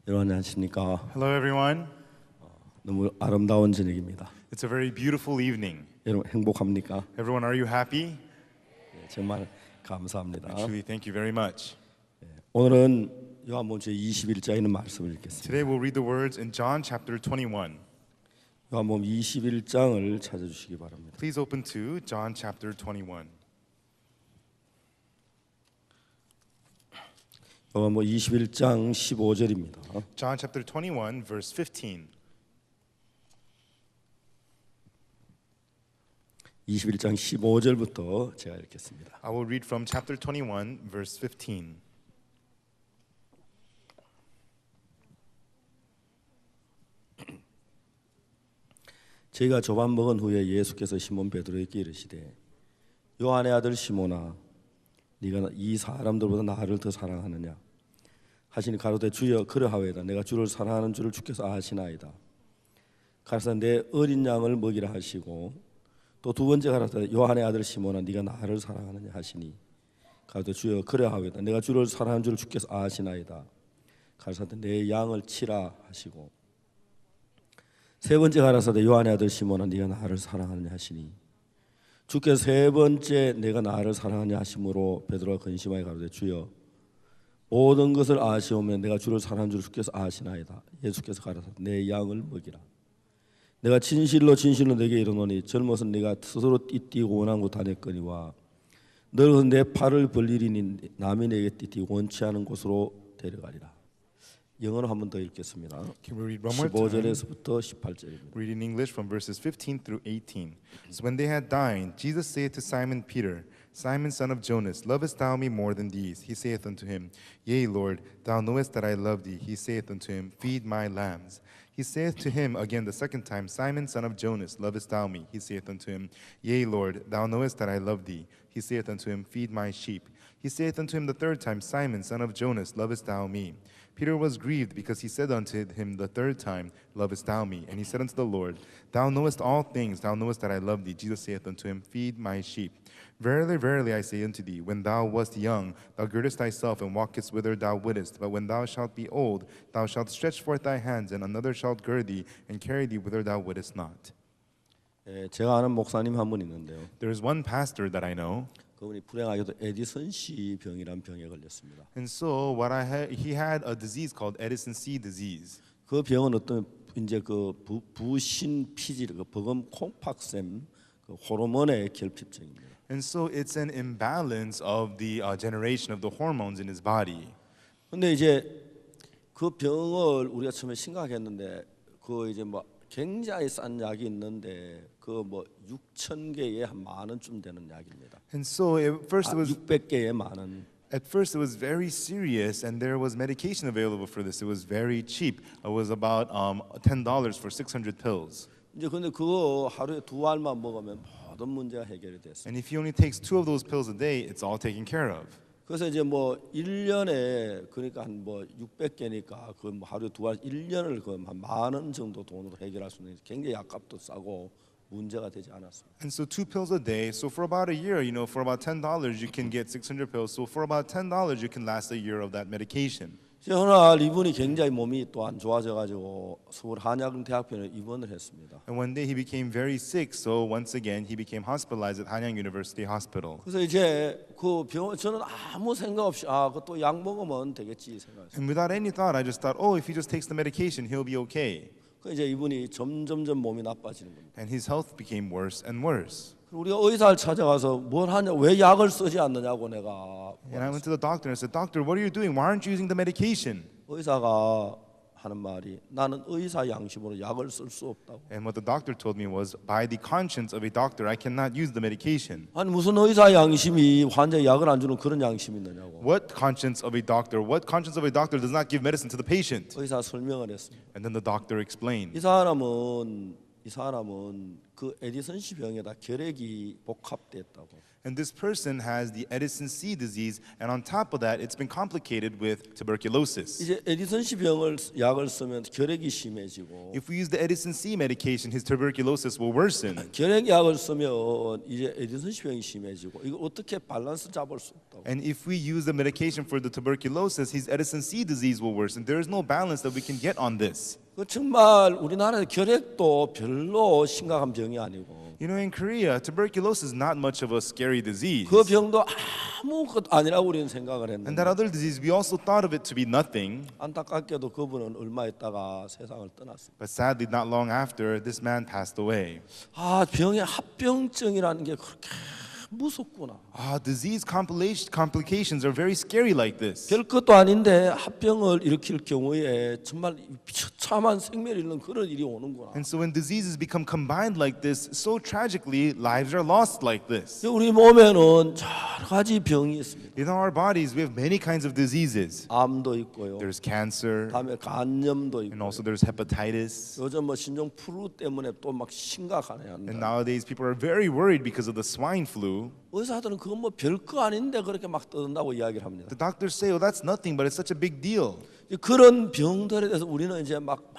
여러분 안녕하십니까? Hello, everyone. 너무 아름다운 저녁입니다. It's a very beautiful evening. 여러분 행복합니까? Everyone, are you happy? 네, 정말 감사합니다. Truly, thank you very much. 오늘은 요한복음 제 21장에 있는 말씀을 읽겠습니다. Today we'll read the words in John chapter 21. 요한복음 21장을 찾아주시기 바랍니다. Please open to John chapter 21. 요한복음 21장 15절입니다. John chapter 21, verse 15. 21장 15절부터 제가 읽겠습니다. I will read from chapter 21, verse 15. 저희가 조반 먹은 후에 예수께서 시몬 베드로에게 이르시되 요한의 아들 시몬아 네가 이 사람들보다 나를 더 사랑하느냐 하시니 가로되 주여 그러하오이다 내가 주를 사랑하는 줄을 주께서 아시나이다. 가로사 내 어린 양을 먹이라 하시고 또 두 번째 가로되 요한의 아들 시몬아 네가 나를 사랑하느냐 하시니 가로되 주여 그러하오이다 내가 주를 사랑하는 줄을 주께서 아시나이다. 가로사대 내 양을 치라 하시고 세 번째 가라사대 요한의 아들 시몬아 네가 나를 사랑하느냐 하시니 주께서 세 번째 내가 나를 사랑하느냐 하심으로 베드로가 근심하여 가로되 주여 모든 것을 아시오면 내가 주를 사랑하는 줄 주께서 아시나이다. 예수께서 가라사대 내 양을 먹이라. 내가 진실로 진실로 내게 이르노니 젊어서 네가 스스로 띠띠고 원한 곳 다녔거니와 늙어서 내 팔을 벌리리니 남이 내게 띠띠고 원치 않은 곳으로 데려가리라. 영어로 한 번 더 읽겠습니다. Can we read one more time? 15절에서부터 18절입니다. Read in English from verses 15 through 18. So when they had dined, Jesus saith to Simon Peter, Simon, son of Jonas, lovest thou me more than these? He saith unto him, Yea, Lord, thou knowest that I love thee. He saith unto him, Feed my lambs. He saith to him again the second time, Simon, son of Jonas, lovest thou me? He saith unto him, Yea, Lord, thou knowest that I love thee. He saith unto him, Feed my sheep. He saith unto him the third time, Simon, son of Jonas, lovest thou me? Peter was grieved because he said unto him the third time, Lovest thou me? And he said unto the Lord, Thou knowest all things, thou knowest that I love thee. Jesus saith unto him, Feed my sheep. Verily, verily, I say unto thee, when thou wast young, thou girdest thyself and walkest whither thou wouldest. But when thou shalt be old, thou shalt stretch forth thy hands, and another shalt gird thee and carry thee whither thou wouldest not. 제가 아는 목사님 한 분 있는데요. There is one pastor that I know, 그분이 불행하게도 에디슨 씨 병이란 병에 걸렸습니다. and so he had a disease called Edison C disease. 그 병은 어떤 이제 그 부신 피질, 그 버금 콩팍샘 그 호르몬의 결핍증입니다. And so it's an imbalance of the generation of the hormones in his body. 근데 이제 그 병을 우리가 처음에 심각했는데 그 이제 뭐 굉장히 싼 약이 있는데 그 뭐 6,000개에 한 만 원쯤 되는 약입니다. And so at first it was 600개에 만 원. At first, it was very serious, and there was medication available for this. It was very cheap. It was about $10 for 600 pills. 이제 근데 그거 하루에 두 알만 먹으면 모든 문제가 해결이 됐어요. And if he only takes 2 of those pills a day, it's all taken care of. 그래서 이제 뭐 1년에 그러니까 한 뭐 600개니까 그 뭐 하루에 두 알 1년을 그 한 만 원 정도 돈으로 해결할 수 있는 굉장히 약값도 싸고 문제가 되지 않았습니다. And so 2 pills a day. So for about a year, for about $10, you can get 600 pills. So for about $10, you can last a year of that medication. 어느 날 이분이 굉장히 몸이 또 안 좋아져가지고 서울 한양대학병원에 입원을 했습니다. And one day he became very sick. So once again, he became hospitalized at Hanyang University Hospital. 그래서 이제 그 병원 저는 아무 생각 없이 그또 약 먹으면 되겠지 생각했어요. And without any thought, I just thought, if he just takes the medication, he'll be okay. 그 이제 이분이 점점점 몸이 나빠지는 겁니다. And his health became worse and worse. 우리가 의사를 찾아가서 뭘 하냐, 왜 약을 쓰지 않느냐고 내가. And I went to the doctor and I said, Doctor, what are you doing? Why aren't you using the medication? 의사가 하는 말이 나는 의사 양심으로 약을 쓸 수 없다고. And what the doctor told me was, by the conscience of a doctor, I cannot use the medication. 아니 무슨 의사 양심이 환자에 약을 안 주는 그런 양심이 있느냐고. What conscience of a doctor does not give medicine to the patient? 의사 설명을 했습니다. And then the doctor explained. 이 사람은 이 사람은 그 에디슨 씨 병에다 결핵이 복합됐다고. And this person has the Edison C disease, and on top of that, it's been complicated with tuberculosis. 이제 에디슨 씨 병을 약을 쓰면 결핵이 심해지고 If we use the Edison C medication, his tuberculosis will worsen. 결핵 약을 쓰면 이제 에디슨 씨 병이 심해지고 이거 어떻게 밸런스 잡을 수 없다고. And if we use the medication for the tuberculosis, his Edison C disease will worsen. There is no balance that we can get on this. 그 정말 우리나라의 결핵도 별로 심각한 병이 아니고 You know, in Korea, tuberculosis is not much of a scary disease. 그 병도 아무것도 아니라고 우리는 생각을 And 했는데 that other disease, we also thought of it to be nothing. 안타깝게도 그분은 얼마 있다가 세상을 떠났습니다. But sadly, not long after, this man passed away. 아, 병의 합병증이라는 게 그렇게 무섭구나. Disease complications are very scary like this. 별 것도 아닌데 합병을 일으킬 경우에 정말 처참한 생명을 잃는 그런 일이 오는구나. And so when diseases become combined like this, so tragically, lives are lost like this. 우리 몸에는 여러 가지 병이 있습니다. In our bodies, we have many kinds of diseases. 암도 있고요. There's cancer, 다음에 간염도 and 있고. also there's hepatitis. 요즘 뭐 신종 플루 때문에 또 막 심각하네요. And nowadays, people are very worried because of the swine flu. 의사들은 그건 뭐 별거 아닌데 그렇게 막 떠든다고 이야기를 합니다. The doctors say, oh, that's nothing, but it's such a big deal. 그런 병들에 대해서 우리는 이제 막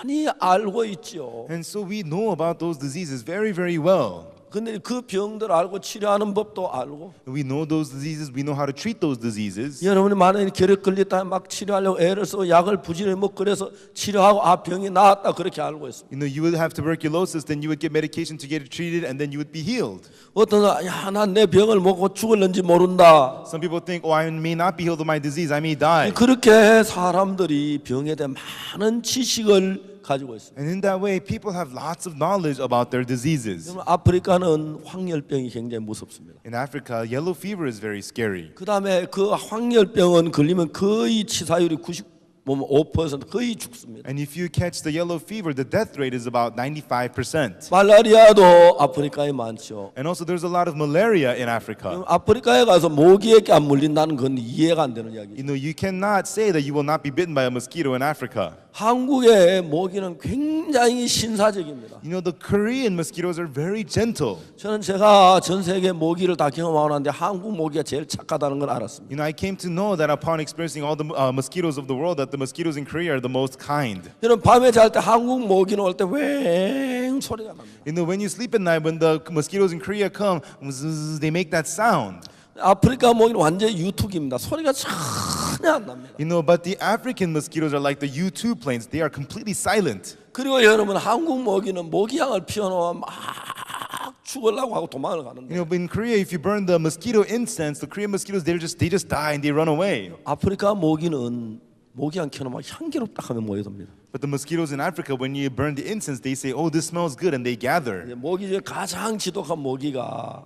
많이 알고 있죠. And so we know about those diseases very, very well. 근데 그 병들 알고 치료하는 법도 알고. We know those diseases, we know how to treat those diseases. 여러분이 만약에 결핵 걸렸다 막 치료하려고 애를 쓰고 약을 부지런히 먹고 그래서 치료하고 아 병이 나았다 그렇게 알고 있습니다. You know, you would have tuberculosis, then you would get medication to get it treated, and then you would be healed. 어떤 야난 내 병을 먹고 죽을는지 모른다. Some people think, oh, I may not be healed of my disease, I may die. 그렇게 사람들이 병에 대한 많은 지식을 가지고 있습니다. And in that way, people have lots of knowledge about their diseases. 아프리카는 황열병이 굉장히 무섭습니다. In Africa, yellow fever is very scary. 그 다음에 그 황열병은 걸리면 거의 치사율이 95% 거의 죽습니다. And if you catch the yellow fever, the death rate is about 95%. 말라리아도 아프리카에 많죠. And also, there's a lot of malaria in Africa. 아프리카에 가서 모기에게 안 물린다는 건 이해가 안 되는 이야기죠. You know, you cannot say that you will not be bitten by a mosquito in Africa. 한국의 모기는 굉장히 신사적입니다. You know, the Korean mosquitoes are very gentle. 저는 제가 전 세계 모기를 다 경험하는데 한국 모기가 제일 착하다는 걸 알았습니다. You know, I came to know that upon experiencing all the mosquitoes of the world, that the mosquitoes in Korea are the most kind. 여러분 밤에 잘 때 한국 모기는 올 때 웽 소리가 납니다. You know, when you sleep at night, when the mosquitoes in Korea come, they make that sound. 아프리카 모기는 완전히 유툭입니다. 소리가 전혀 안 납니다. You know, but the African mosquitoes are like the U2 planes. They are completely silent. 그리고 여러분 한국 모기는 모기향을 피워놓으면 막 죽으려고 하고 도망을 가는데 You know, but in Korea, if you burn the mosquito incense, the Korean mosquitoes they just die and they run away. 아프리카 모기는 모기향 켜놓으면 향기롭다 하면 모여듭니다. But the mosquitoes in Africa, when you burn the incense, they say, "Oh, this smells good," and they gather. 모기 중에 가장 지독한 모기가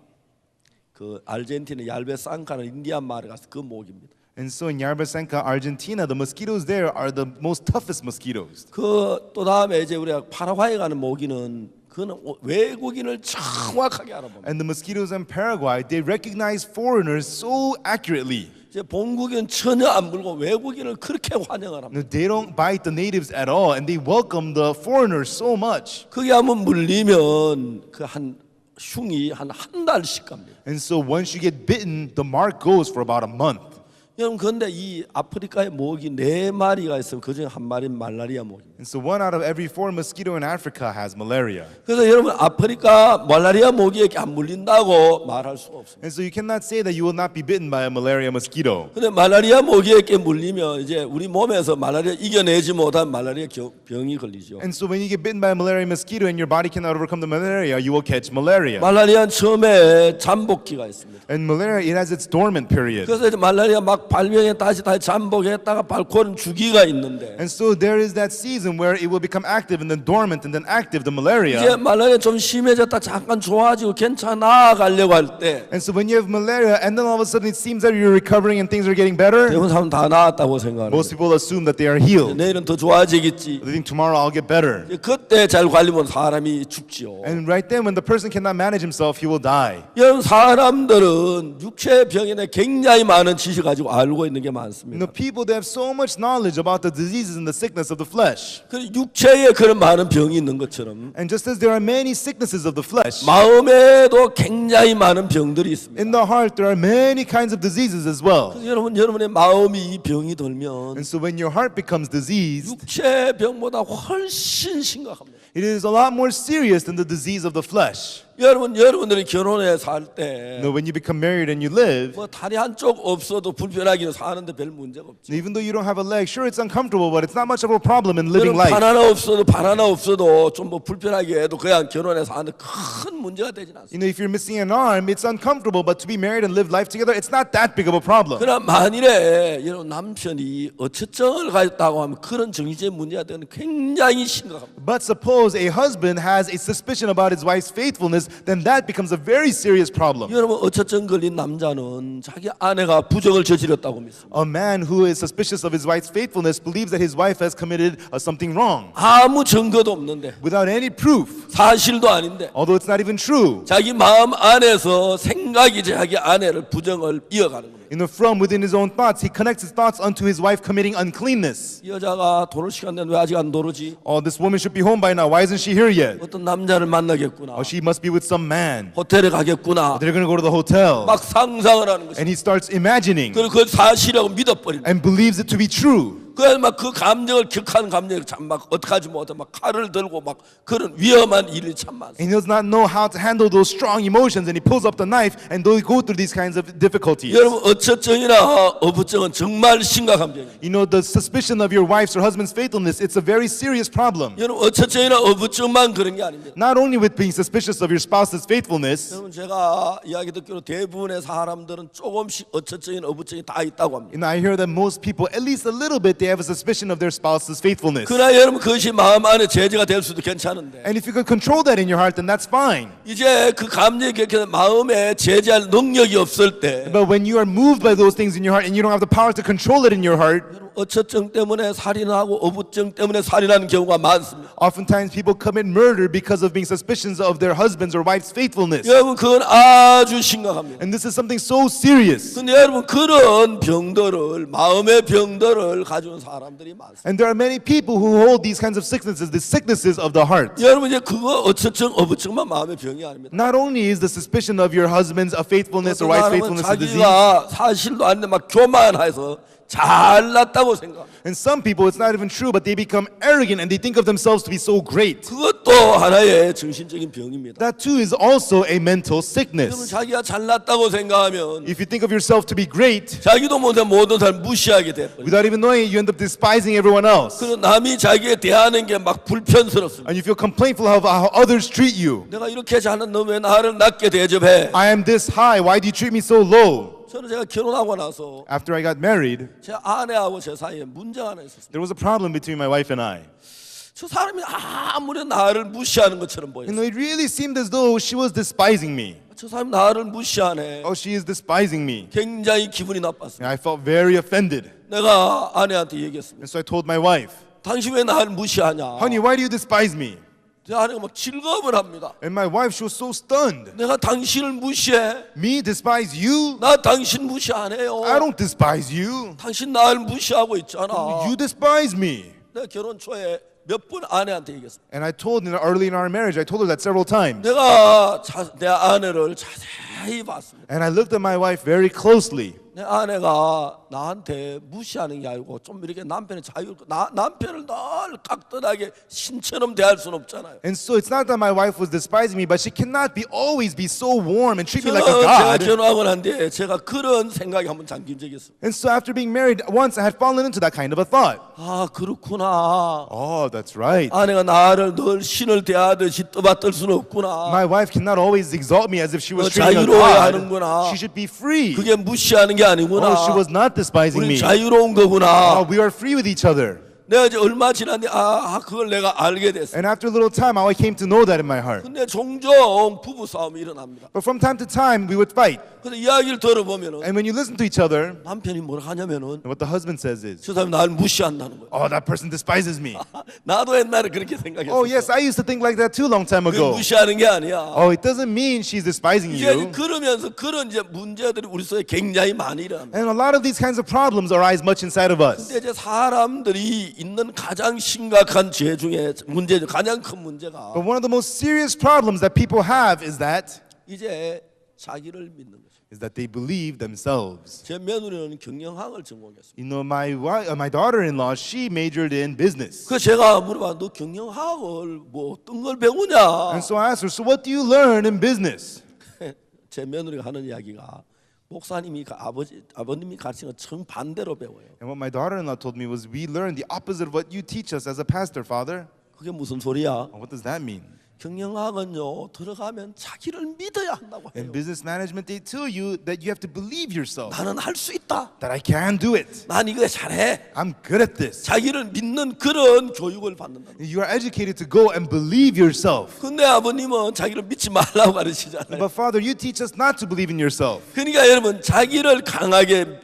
그 아르헨티나 얄베상카는 인디안 마을에 가서 그 모기입니다. And so in Yarbasanka, Argentina, the mosquitoes there are the most toughest mosquitoes. 그 또 다음에 이제 우리가 파라과이에 가는 모기는 그는 외국인을 정확하게 알아봅니다. And the mosquitoes in Paraguay, they recognize foreigners so accurately. 이제 본국인 전혀 안 물고 외국인을 그렇게 환영을 합니다. No, they don't bite the natives at all, and they welcome the foreigners so much. 그게 한번 물리면 그 한 흉이 한 달씩 갑니다. And so once you get bitten, the mark goes for about a month. 여러분 그런데 이 아프리카의 모기 4마리가 있으면 그중에 한 마리는 말라리아 모기입니다. And so 1 out of every 4 mosquito in Africa has malaria. 그래서 여러분 아프리카 말라리아 모기에게 안 물린다고 말할 수가 없습니다. And so you cannot say that you will not be bitten by a malaria mosquito. 근데 말라리아 모기에게 물리면 이제 우리 몸에서 말라리아 이겨내지 못한 말라리아 병이 걸리죠. And so when you get bitten by a malaria mosquito and your body cannot overcome the malaria, you will catch malaria. 말라리아는 처음에 잠복기가 있습니다. And malaria, it has its dormant period. 그래서 이제 말라리아 막 발병해 다시 잠복했다가 발코는 주기가 있는데 And so there is that season where it will become active and then dormant and then active, the 이제 malaria. 말라리아 좀 심해졌다 잠깐 좋아지고 괜찮아 가려고 할 때 And so when you have malaria and then all of a sudden it seems that you're recovering and things are getting better, 대부분 사람 다 나았다고 생각합니다. most people assume that they are healed. 내일은 더 좋아지겠지. They think tomorrow I'll get better. 그때 잘 관리면 사람이 죽지요. And right then when the person cannot manage himself, he will die. 여러분 사람들은 육체 병에 대해 굉장히 많은 지식 가지고 알고 있는 게 You 많습니다. know, people they have so much knowledge about the diseases and the sickness of the flesh. 그 육체에 그런 많은 병이 있는 것처럼 And just as there are many sicknesses of the flesh, 마음에도 굉장히 많은 병들이 있습니다. in the heart there are many kinds of diseases as well. 그래서 여러분의 마음이 이 병이 들면 And so when your heart becomes diseased, 육체 병보다 훨씬 심각합니다. it is a lot more serious than the disease of the flesh. 여러분들이 결혼해 살 You 때 know, when you become married and you live, 뭐 다리 한쪽 없어도 불편하기는 사는데 별 문제가 없죠. even though you don't have a leg, sure it's uncomfortable, but it's not much of a problem in living 여러분 life. 발 하나 없어도 좀 뭐 불편하게 해도 그냥 결혼해 사는데 큰 문제가 되진 않습니다. You know, if you're missing an arm, it's uncomfortable, but to be married and live life together, it's not that big of a problem. 그러나 만일에 여러분 남편이 어처증을 가졌다고 하면 그런 정신적인 문제가 되는 굉장히 심각합니다. But suppose a husband has a suspicion about his wife's faithfulness, then that becomes a very serious problem. 여러분 어처증 걸린 남자는 자기 아내가 부정을 저질렀다고 믿습니다. A man who is suspicious of his wife's faithfulness believes that his wife has committed something wrong 아무 증거도 없는데 without any proof, 사실도 아닌데 although it's not even true. 자기 마음 안에서 생각이 자기 아내를 부정을 이어가는 겁니다. You know, from within his own thoughts, he connects his thoughts unto his wife committing uncleanness. 이 여자가 돌을 시간 됐는데 왜 아직 안 도르지? Oh, this woman should be home by now. Why isn't she here yet? 어떤 남자를 만나겠구나. Oh, she must be with some man. 호텔에 가겠구나. They're going to go to the hotel. 막 상상을 하는 것이. And he starts imagining 그리고 그 사실이라고 믿어버립니다. and believes it to be true. 그래서 막 그 감정을 격한 감정을 참 막 어떡하지 못해 막 칼을 들고 막 그런 위험한 일이 참 많습니다. And he does not know how to handle those strong emotions, and he pulls up the knife and they go through these kinds of difficulties. 여러분 어처증이나 어부증은 정말 심각한 병이에요. You know, the suspicion of your wife's or husband's faithfulness, it's a very serious problem. 여러분 어처증이나 어부증만 그런 게 아닙니다. Not only with being suspicious of your spouse's faithfulness, 여러분 제가 이야기 듣기로 대부분의 사람들은 조금씩 어처증이나 어부증이 다 있다고 합니다. I hear that most people, at least a little bit, they have a suspicion of their spouse's faithfulness. 그러나 여러분 그것이 마음 안에 제재가 될 수도 괜찮은데 And if you can control that in your heart, then that's fine. 이제 그 감정이 격해서 마음에 제재할 능력이 없을 때 But when you are moved by those things in your heart and you don't have the power to control it in your heart, 어처증 때문에 살인하고 어부증 때문에 살인하는 경우가 많습니다. oftentimes people commit murder because of being suspicious of their husband's or wife's faithfulness. 여러분 그건 아주 심각합니다. And this is something so serious. 근데 여러분 그런 병들을 마음의 병들을 가지고 사람들이 많습니다. And there are many people who hold these kinds of sicknesses, the sicknesses of the heart. 여러분 이제 그거 어처증 어부증만 마음의 병이 아닙니다. Not only is the suspicion of your husband's faithfulness or 어떤 wife's 사람은 faithfulness a disease, 자기가 사실도 아닌데 막 교만해서 잘났다고 생각합니다. and some people it's not even true, but they become arrogant and they think of themselves to be so great. 그것도 하나의 정신적인 병입니다. That too is also a mental 여러분 sickness. 자기가 잘났다고 생각하면 If you think of yourself to be great, 자기도 못해 모든 사람 무시하게 돼버려요. without even knowing it, you end up despising everyone else. 그리고 남이 자기에 대하는 게 막 불편스럽습니다. And you feel complainful of how others treat you. 내가 이렇게 잘난 너 왜 나를 낮게 대접해? I am this high, why do you treat me so low? 저는 제가 결혼하고 나서 After I got married, 제 아내하고 제 사이에 문제가 하나 있었습니다. there was a problem between my wife and I. 저 사람이 아무리 나를 무시하는 것처럼 You 보였어요. know, it really seemed as though she was despising me. 저 사람이 나를 무시하네. Oh, she is despising me. 굉장히 기분이 나빴어요. And I felt very offended. 내가 아내한테 얘기했습니다. And so I told my wife, 당신 왜 나를 무시하냐? honey, why do you despise me? 제 아내가 막 질겁을 합니다. And my wife, she was so stunned. 내가 당신을 무시해? Me despise you? 나 당신 무시 안 해요. I don't despise you. 당신 나를 무시하고 있잖아. You despise me. 내가 결혼 초에 몇 번 아내한테 얘기했습니다. And I told her early in our marriage, I told her that several times. 내가 내 아내를 자세히 봤습니다. And I looked at my wife very closely. 내 아내가 나한테 무시하는 게 아니고 좀 이렇게 남편의 자유, 남편을 늘 깍듯하게 신처럼 대할 수는 없잖아요. And so it's not that my wife was despising me, but she cannot always be so warm and treat me like a 제가 god. 결혼하고 난 뒤에 제가 그런 생각이 한번 잠긴 적이 있어요. And so after being married, once I had fallen into that kind of a thought. 아 그렇구나. Oh, that's right. 아내가 나를 늘 신을 대하듯이 떠받들 수는 없구나. My wife cannot always exalt me as if she was 너 treating a 자유로워야 god. 하는구나. She should be free. 그게 무시하는 게 아니구나. Oh, she was not despising 우리 me. 자유로운 거구나. Oh, we are free with each other. 내가 이제 얼마 지났는데 그걸 내가 알게 됐어. And after a little time, I came to know that in my heart. 근데 종종 부부 싸움이 일어납니다. But from time to time, we would fight. 근데 이야기를 들어보면은 And when you listen to each other, 남편이 뭐라 하냐면은 what the husband says is, 저 사람이 나를 무시한다는 거예요. oh, that person despises me. 나도 옛날에 그렇게 생각했어. Oh, yes, I used to think like that too long time 그 ago. 무시하는 게 아니야. Oh, it doesn't mean she's despising 이제 you. 그러면서 그런 이제 문제들이 우리 속에 굉장히 많이 일어납니다. And a lot of these kinds of problems arise much inside of us. 근데 이제 사람들이 있는 가장 심각한 죄 중에 가장 큰 문제가 But one of the most serious problems that people have is that 이제 자기를 믿는 것입니다. they believe themselves. 제 며느리는 경영학을 전공했습니다. You know, my daughter-in-law, she majored in business. 그 제가 물어봐, 너 경영학을 뭐 어떤 걸 배우냐? And so I asked her, so what do you learn in business? 제 며느리가 하는 이야기가 목사님이 아버님이 가르친 거 정반대로 배워요. And what my daughter-in-law told me was, we learn the opposite of what you teach us as a pastor, Father. 그게 무슨 소리야? What does that mean? 경영학은요 들어가면 자기를 믿어야 한다고 해요. In business management, they tell you that you have to believe yourself, 나는 할 수 있다. that I can do it. 난 이거 잘해. I'm good at this. 자기를 믿는 그런 교육을 받는다. You are educated to go and believe yourself. 근데 아버님은 자기를 믿지 말라고 가르치잖아요. But Father, you teach us not to believe in yourself. 그러니까 여러분 자기를 강하게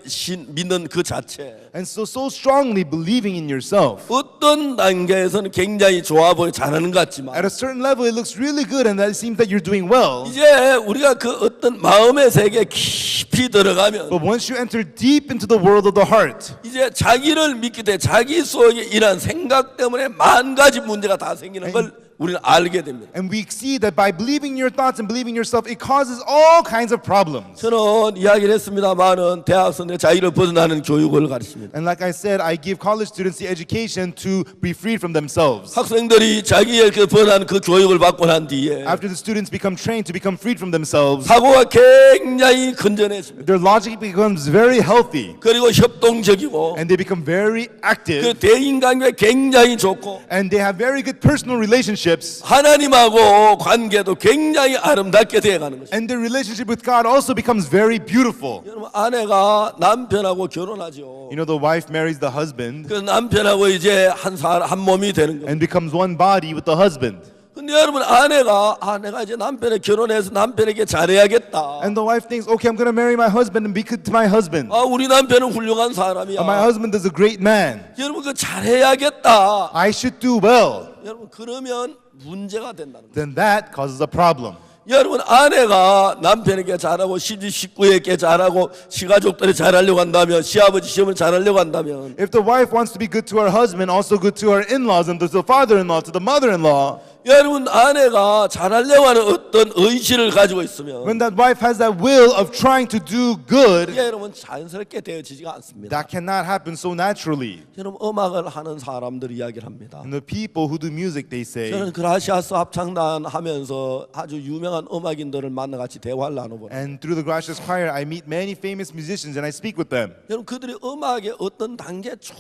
믿는 그 자체 And so strongly believing in yourself. 어떤 단계에서는 굉장히 좋아 보여 잘하는 것 같지만 At a certain level, it looks really good and that it seems that you're doing well. 이제 우리가 그 어떤 마음의 세계에 깊이 들어가면 But once you enter deep into the world of the heart, 이제 자기를 믿기 때문에 자기 속에 이런 생각 때문에 만 가지 문제가 다 생기는 걸 우리는 알게 됩니다. and we see that by believing your thoughts and believing yourself, it causes all kinds of problems. 저는 이야기를 했습니다만은 대학생들의 자유를 벗어나는 교육을 가르칩니다. And like I said, I give college students the education to be freed from themselves. 학생들이 자기의 그 벗어나는 그 교육을 받고 난 뒤에 After the students become trained to become freed from themselves, 사고가 굉장히 건전해집니다. their logic becomes very healthy 그리고 협동적이고 and they become very 그 active 대인관계 굉장히 좋고 and they have very good personal relationships. 하나님하고 관계도 굉장히 아름답게 되어가는 것입니다. And their relationship with God also becomes very beautiful. 여러분 아내가 남편하고 결혼하죠. You know, the wife marries the husband 그 남편하고 이제 한 몸이 되는 거예요. and becomes one body with the husband. 근데 여러분 아내가 내가 이제 남편에 결혼해서 남편에게 잘해야겠다. And the wife thinks, okay, I'm going to marry my husband and be good to my husband. 우리 남편은 훌륭한 사람이야. My husband is a great man. 여러분 그 잘해야겠다. I should do well. 여러분 그러면 문제가 된다는 거예요. Then that causes a problem. 여러분 아내가 남편에게 잘하고 식구에게 잘하고 시가족들이 잘하려고 한다면 시아버지 시어머니 잘하려고 한다면 If the wife wants to be good to her husband, also good to her in-laws and to the father-in-law, to the mother-in-law, 여러분 아내가 잘하려고 하는 어떤 의지를 가지고 있으면 when that wife has that will of trying to do good, 이게 여러분 자연스럽게 되어지지가 않습니다. that cannot happen so naturally. 여러분 음악을 하는 사람들 이야기를 합니다. And the people who do music, they say, 저는 그라시아스 합창단 하면서 아주 유명한 음악인들을 만나 같이 대화를 나눠보는 and through the Gracious Choir, I meet many famous musicians and I speak with them. 여러분 그들이 음악의 어떤 단계에 쭉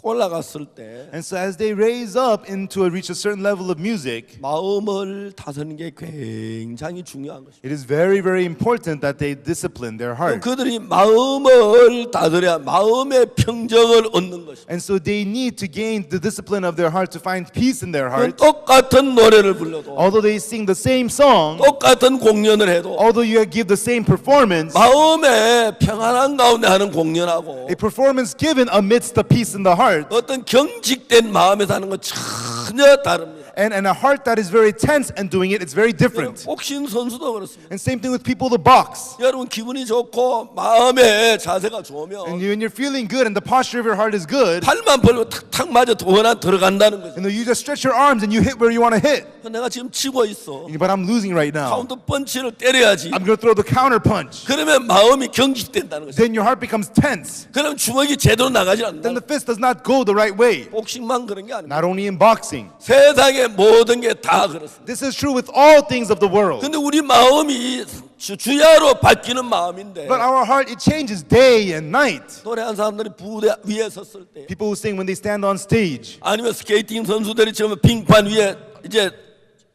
올라갔을 때 And so as they raise up into reach a certain level of music, 마음을 다스리는 게 굉장히 중요한 것입니다. it is very, very important that they discipline their heart. 그들이 마음을 다스려야 마음의 평정을 얻는 것입니다. And so they need to gain the discipline of their heart to find peace in their heart. 똑같은 노래를 불러도 Although they sing the same song, 똑같은 공연을 해도 although you give the same performance, 마음의 평안한 가운데 하는 공연하고 a performance given amidst the peace in the heart, 어떤 경직된 마음에 사는 건 전혀 다릅니다. and a heart that is very tense and doing it, it's very different. 복싱 선수도 그렇습니다. And same thing with people who box. 여러분 기분이 좋고 마음의 자세가 좋으면 And when you're feeling good and the posture of your heart is good, 팔만 벌고 탁탁 맞아 도어나 들어간다는 거죠. and you just stretch your arms and you hit where you want to hit. 내가 지금 치고 있어. But I'm losing right now. 카운터 펀치를 때려야지. I'm going to throw the counter punch. 그러면 마음이 경직된다는 거죠. Then your heart becomes tense. 그럼 주먹이 제대로 나가지 Then 않는다. the fist does not go the right way. 복싱만 그런 게 아닙니다. Not only in boxing. 세상의 모든 게 다 그렇습니다. This is true with all things of the world. 근데 우리 마음이 주야로 바뀌는 마음인데 But our heart, it changes day and night. 노래하는 사람들이 부대 위에 섰을 때 People who sing when they stand on stage. 아니면 스케이팅 선수들이 지금 빙판 위에 이제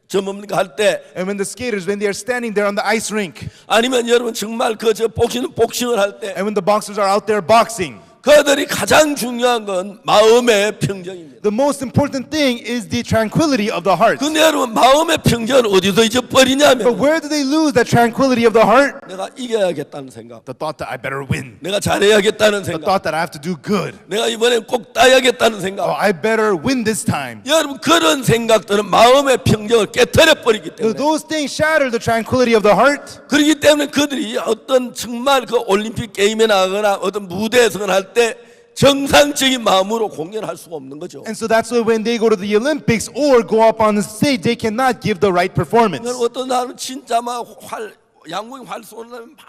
점뭡니까 할 때 And when the skaters, when they are standing there on the ice rink. 아니면 여러분 정말 복싱을 할 때 And when the boxers are out there boxing. 그들이 가장 중요한 건 마음의 평정입니다. The most important thing is the tranquility of the heart. 근데 여러분 마음의 평정을 어디서 But 잊어버리냐면 where do they lose that tranquility of the heart? 내가 이겨야겠다는 생각, The thought that I better win. 내가 잘해야겠다는 The 생각, thought that I have to do good. 내가 이번엔 꼭 따야겠다는 Oh, 생각. I better win this time. 여러분 그런 생각들은 마음의 평정을 깨뜨려 버리기 때문에 Those things shatter the tranquility of the heart. 그렇기 때문에 그들이 어떤 정말 그 올림픽 게임에 나가거나 어떤 무대에 서할 때 정상적인 마음으로 공연할 수가 없는 거죠. And so that's why when they go to the Olympics or go up on the stage, they cannot give the right performance. 어떤 사람은 진짜 막 양궁이 활 쏘는 막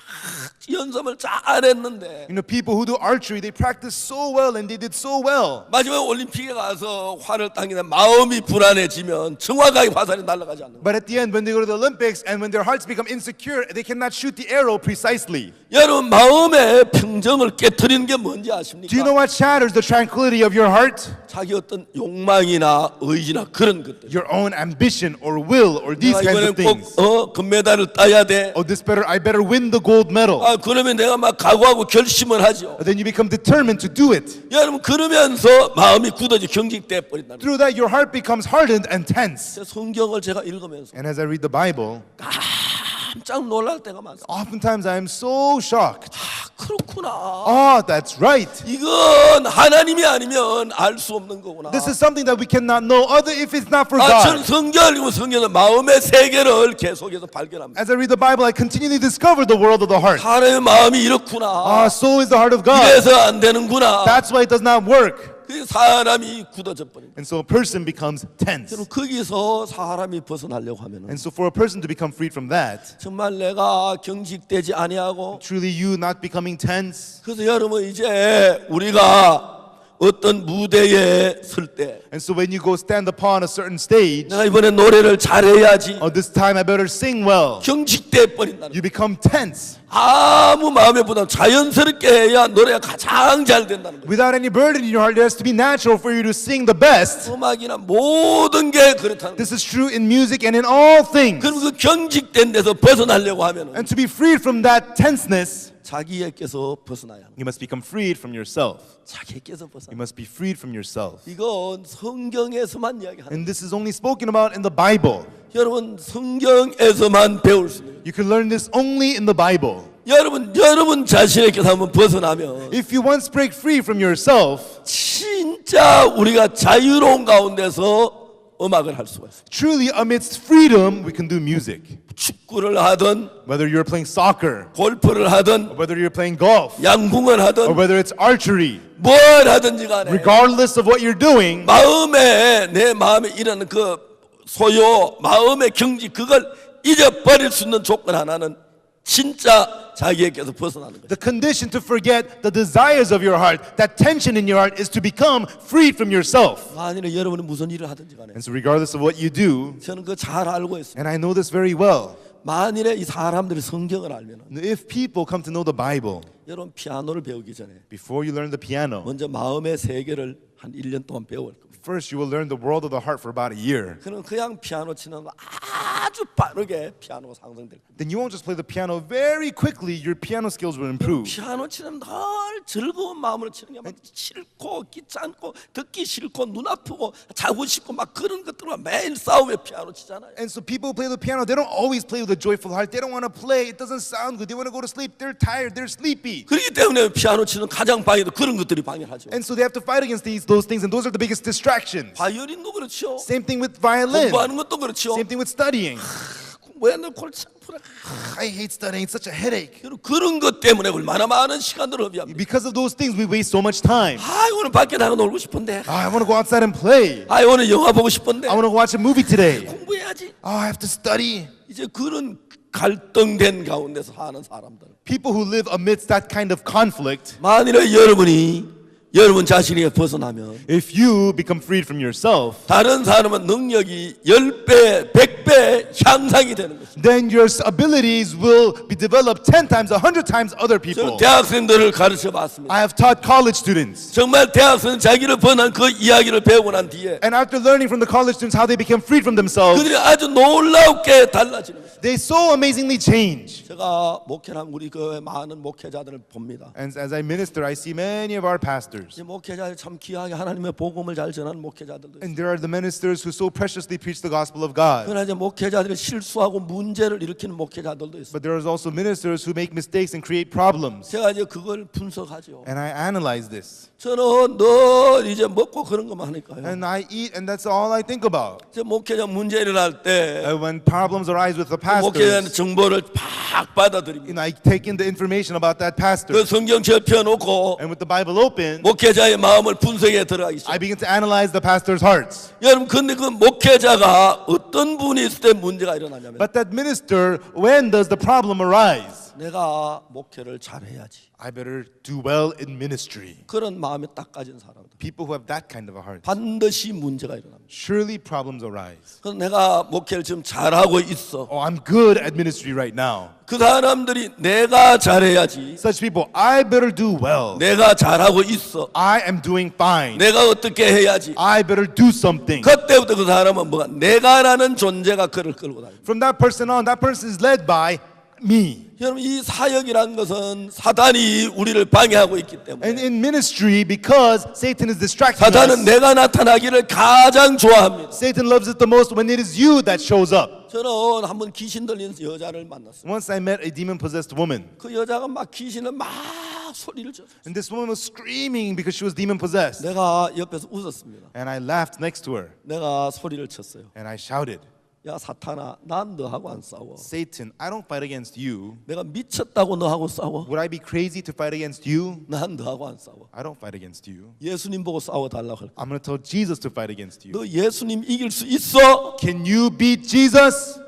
연습을 잘했는데 You know, people who do archery, they practice so well and they did so well. 마지막 올림픽에 가서 활을 당기면 마음이 불안해지면 정확하게 화살이 날아가지 않는 거예요. But at the end, when they go to the Olympics and when their hearts become insecure, they cannot shoot the arrow precisely. 여러분 마음의 평정을 깨트리는 게 뭔지 Do you 아십니까? know what shatters the tranquility of your heart? 자기 어떤 욕망이나 의지나 그런 것들. Your own ambition or will or these 내가 kinds 이번엔 of things. 꼭 금메달을 따야 돼. Oh, I better win the gold medal. 그러면 내가 막 각오하고 결심을 하죠. Then you become determined to do it. 여러분 그러면서 마음이 굳어져 경직돼 버린다는 거예요. Through that, your heart becomes hardened and tense. 성경을 제가 읽으면서 And as I read the Bible, 깜짝 놀랄 때가 많습니다. oftentimes I am so shocked. 그렇구나. Oh, that's right. 이건 하나님이 아니면 알 수 없는 거구나. This is something that we cannot know other if it's not for 저는 God. 성경을 읽으면 성경은 마음의 세계를 계속해서 발견합니다. As I read the Bible, I continually discover the world of the heart. 하나님의 마음이 이렇구나. Ah, so is the heart of God. 이래서 안 되는구나. That's why it does not work. 그 사람이 굳어져 버립니다. And so a person becomes tense. 그럼 거기서 사람이 벗어나려고 하면은 And so for a person to become freed from that, 정말 내가 경직되지 아니하고 truly you not becoming tense. 그래서 여러분 이제 우리가 어떤 무대에 설 때 And so when you go stand upon a certain stage, 내가 이번에 노래를 잘해야지 oh, this time I better sing well. 경직돼 버린다는 You become tense. 아무 마음에 부담 자연스럽게 해야 노래가 가장 잘 된다는 거예요. Without any burden in your heart, it has to be natural for you to sing the best. 음악이나 모든 게 그렇다는 거예요. This is true in music and in all things. 그럼 그 경직된 데서 벗어나려고 하면은 And to be freed from that tenseness, 자기에게서 벗어나야 합니다. you must become freed from yourself. 자기에게서 You 벗어나. must be freed from yourself. 이건 성경에서만 이야기하는. And this is only spoken about in the Bible. 여러분 성경에서만 배울 수 있는. You can learn this only in the Bible. 여러분 자신에게서 한번 벗어나면 If you once break free from yourself, 진짜 우리가 자유로운 가운데서 음악을 할 수가 있어요. truly amidst freedom, we can do music. 축구를 하든 Whether you're playing soccer, 골프를 하든 or whether you're playing golf, 양궁을 or 하든 whether it's archery, 뭘 하든지 간에 regardless of what you're doing, 내 마음에 일어나는 그 소요 마음의 경지 그걸 잊어버릴 수 있는 조건 하나는 진짜 자기에게서 벗어나는 거예요. the condition to forget the desires of your heart, that tension in your heart, is to become freed from yourself. 만일에 여러분이 무슨 일을 하든지 간에 And so regardless of what you do, 저는 그거 잘 알고 있습니다. and I know this very well, 만일에 이 사람들이 성경을 알면 if people come to know the Bible, 여러분 피아노를 배우기 전에 before you learn the piano, 먼저 마음의 세계를 한 1년 동안 배울 겁니다. first you will learn the world of the heart for about a year. 그럼 그냥 피아노 치는 거 아주 빠르게 피아노가 상승될 겁니다. Then you won't just play the piano very quickly, your piano skills will improve. 피아노 치는 늘 즐거운 마음으로 치는 게 막 싫고 귀찮고 듣기 싫고 눈 아프고 자고 싶고 막 그런 것들과 매일 싸우며 피아노 치잖아요. And so people who play the piano, they don't always play with a joyful heart. They don't want to play. It doesn't sound good. They want to go to sleep. They're tired. They're sleepy. 그렇기 때문에 피아노 치는 가장 방해도 그런 것들이 방해하죠. And so they have to fight against those things, and those are the biggest distractions. 바이올린도 그렇죠. Same thing with violin. 공부하는 것도 그렇죠. Same thing with studying. 공부해야 될 골치 아프라. I hate studying. It's such a headache. 그런 것 때문에 얼마나 많은 시간들을 허비합니다. Because of those things, we waste so much time. 오늘 밖에 나가 놀고 싶은데. I want to go outside and play. 오늘 영화 보고 싶은데. I want to watch a movie today. 공부해야지. I have to study. 이제 그런 갈등된 가운데서 사는 사람들. People who live amidst that kind of conflict, 만일에 여러분 자신에게 벗어나면 if you become freed from yourself, 다른 사람은 능력이 10배, 100배 10배 향상이 되는 것입니다. then your abilities will be developed 10 times, 100 times other 저는 people. 대학생들을 가르쳐 봤습니다. I have taught college students. 정말 대학생 자기를 번한 그 이야기를 배우고 난 뒤에 And after learning from the college students how they became freed from themselves, 그들이 아주 놀랍게 달라지는 것입니다. they so amazingly change. 제가 목회랑 우리 교회 많은 목회자들을 봅니다. And as I minister, I see many of our pastors. 이 목회자들 참 귀하게 하나님의 복음을 잘 전하는 목회자들도 있어요. And there are the ministers who so preciously preach the gospel of God. 그러나 이제 목회자들이 실수하고 문제를 일으키는 목회자들도 있어요. But there is also ministers who make mistakes and create problems. 제가 이제 그걸 분석하죠. And I analyze this. 저는 늘 이제 먹고 그런 것만 하니까요. And I eat, and that's all I think about. 제 목회자 문제 일어날 때 When problems arise with the 목회자는 pastors, 정보를 팍 받아들입니다. I take in the information about that pastor. 그 성경 접혀놓고 And with the Bible open, 목회자의 마음을 분석해 들어가기 시작. I begin to analyze the pastor's hearts. 여러분 근데 그 목회자가 어떤 분이 있을 때 문제가 일어나냐면 But that minister, when does the problem arise? 내가 목회를 잘해야지. I better do well in ministry. 그런 마음이 딱 가진 사람들 People who have that kind of a heart, 반드시 문제가 일어납니다. surely problems arise. 그래서 내가 목회를 지금 잘하고 있어. Oh, I'm good at ministry right now. 그 사람들이 내가 잘해야지. Such people, I better do well. 내가 잘하고 있어. I am doing fine. 내가 어떻게 해야지. I better do something. 그때부터 그 사람은 뭐가 내가라는 존재가 그를 끌고 다닙니다. From that person on, that person is led by me. 여러분 이 사역이라는 것은 사단이 우리를 방해하고 있기 And 때문에 in ministry, because Satan is distracting 사단은 us, 내가 나타나기를 가장 좋아합니다. Satan loves it the most when it is you that shows up. 저는 한번 귀신 들린 여자를 만났어요. Once I met a demon-possessed woman, 그 여자가 막 귀신을 막 소리를 쳤어요. and this woman was screaming because she was demon-possessed. 내가 옆에서 웃었습니다. And I laughed next to her, 내가 소리를 쳤어요. and I shouted, 야 사탄아, 난 너하고 안 싸워. Satan, I don't fight against you. 내가 미쳤다고 너하고 싸워? Would I be crazy to fight against you? 난 너하고 안 싸워. I don't fight against you. 예수님 보고 싸워달라고 할 거야. I'm going to tell Jesus to fight against you. 너 예수님 이길 수 있어? Can you beat Jesus?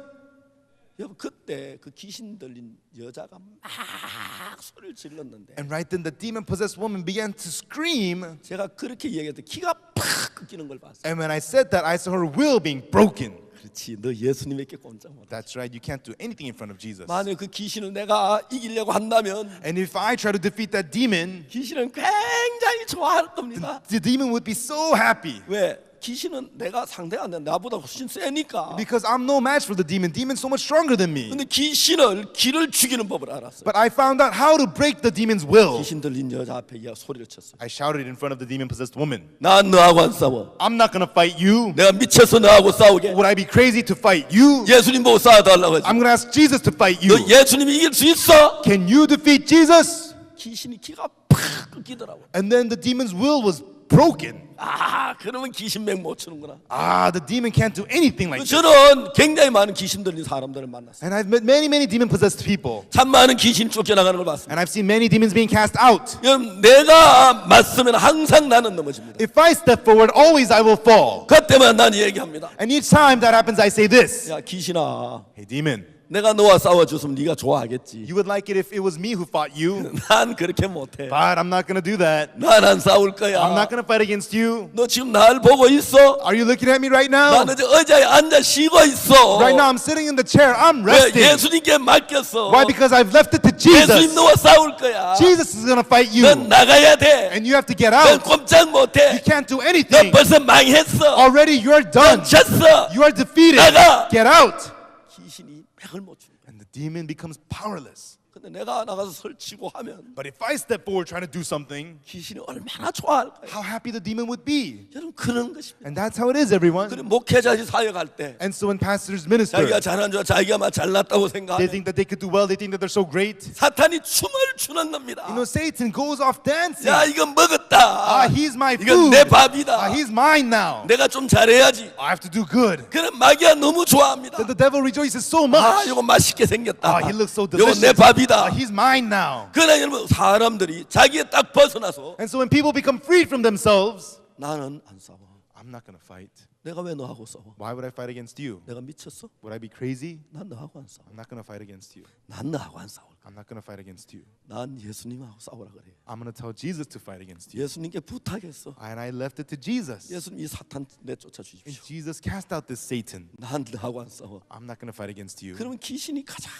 여러분 그때 그 귀신 들린 여자가 막 소리를 질렀는데 And right then the demon-possessed woman began to scream. 제가 그렇게 얘기했더니 기가 팍 끊기는 걸 봤어요. And when I said that, I saw her will being broken. 그렇지, 너 예수님에게 꼼짝 못해. That's right, you can't do anything in front of Jesus. 만약 그 귀신을 내가 이기려고 한다면 And if I try to defeat that demon, 귀신은 굉장히 좋아할 겁니다. the demon would be so happy. 왜? 귀신은 내가 상대가 안 돼. 나보다 훨씬 세니까. Because I'm no match for the demon. Demon's so much stronger than me. 근데 귀신을 기를 죽이는 법을 알았어요. But I found out how to break the demon's will. 귀신 들린 여자 앞에 소리를 쳤어요. I shouted in front of the demon-possessed woman. 난 너하고 안 싸워. I'm not going to fight you. 내가 미쳐서 너하고 싸우게. Would I be crazy to fight you? 예수님 보고 싸워달라고 하지. I'm going to ask Jesus to fight 너 you. 예수님이 이길 수 있어? Can you defeat Jesus? 귀신이 기가 팍 끊기더라고. And then the demon's will was broken. 아, 그러면 귀신맹 못 치는구나. Ah, the demon can't do anything like this. 저는 굉장히 많은 귀신 들린 사람들을 만났어요. And I've met many demon-possessed people. 참 많은 귀신 쫓겨나가는 걸 봤습니다. And I've seen many demons being cast out. 여러분, 내가 맞으면 항상 나는 넘어집니다. If I step forward, always I will fall. 그때만 난 얘기합니다. And each time that happens, I say this. 야, 귀신아, Hey, demon, 내가 너와 싸워줬으면 네가 좋아하겠지. you would like it if it was me who fought you. 난 그렇게 못해. But I'm not going to do that. 난 안 싸울 거야. I'm not going to fight against you. 너 지금 날 보고 있어? Are you looking at me right now? 나는 저 의자에 앉아 쉬고 있어. Right now, I'm sitting in the chair. I'm 왜 resting. 예수님께 맡겼어? Why? Because I've left it to 예수님 Jesus. 너와 싸울 거야. Jesus is going to fight you. 넌 나가야 돼. And you have to get 넌 out. 꼼짝 You 못해. can't do 넌 anything. 벌써 망했어. Already, you're done. 넌 졌어. You are defeated. 나가. Get out. 귀신이 맥을 못 줍니다. And the demon becomes powerless. 근데 내가 나가서 설치고 하면 But if I step forward trying to do something, 귀신이 얼마나 좋아할까요? how happy the demon would be. 여러분 그런 것입니다. And that's how it is, everyone. 그리고 목회자들이 사역할 때 And so when pastors minister, 자기가 잘한 줄 자기가 막 잘났다고 they 생각하면 think that they could do well, they think that they're so great. 사탄이 춤을 추는 겁니다. You know, Satan goes off dancing. 야 이건 먹었다. Ah, he's my 이건 food. 내 밥이다. Ah, he's mine now. 내가 좀 잘해야지. I have to do good. 그런 마귀가 너무 좋아합니다. Then the devil rejoices so 아 much. 이거 맛있게 생겼다. Ah, he looks so 이건 delicious. 내 밥이다. Ah, he's mine now. 그러나 여러분 사람들이 자기에 딱 벗어나서 And so when people become freed from themselves, 나는 안 싸워. I'm not going to fight. 내가 왜 너하고 싸워? Why would I fight against you? 내가 미쳤어? Would I be crazy? 난 너하고 안 싸워. I'm not going to fight against you. 난 너하고 안 싸울 거야. I'm not going to fight against you. 난 예수님하고 싸우라 그래. I'm going to tell Jesus to fight against you. 예수님께 부탁했어. And I left it to Jesus. 예수님 이 사탄 내쫓아 And 주십시오. Jesus cast out this Satan. 난 너하고 안 싸워. I'm not going to fight against you. 그러면 귀신이 가장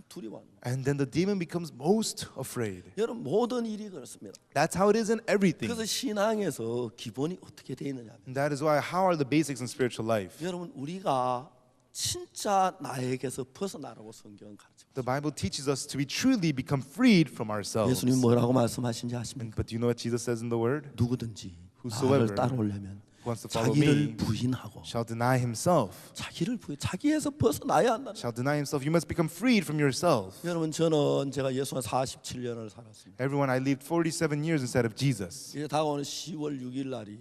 두려워하는 거예요. And then the demon becomes most afraid. 여러분 모든 일이 그렇습니다. That's how it is in everything. 그래서 신앙에서 기본이 어떻게 되어 있느냐 하면 And that is why, how are the basics in spiritual life? 여러분 우리가 진짜 나에게서 벗어나라고 성경은 가르칩니다. The Bible teaches us to be truly become freed from ourselves. 예수님 뭐라고 말씀하신지 아십니까? But do you know what Jesus says in the Word? 누구든지 Whosoever 나를 따라오려면 Who wants to follow 자기를 me 부인하고 shall deny himself. 자기에서 벗어나야 한다는. Shall deny himself. You must become freed from yourself. 여러분 저는 제가 예수와 47년을 살았습니다. Everyone, I lived 47 years instead of Jesus. 이제 다가오는 10월 6일 날이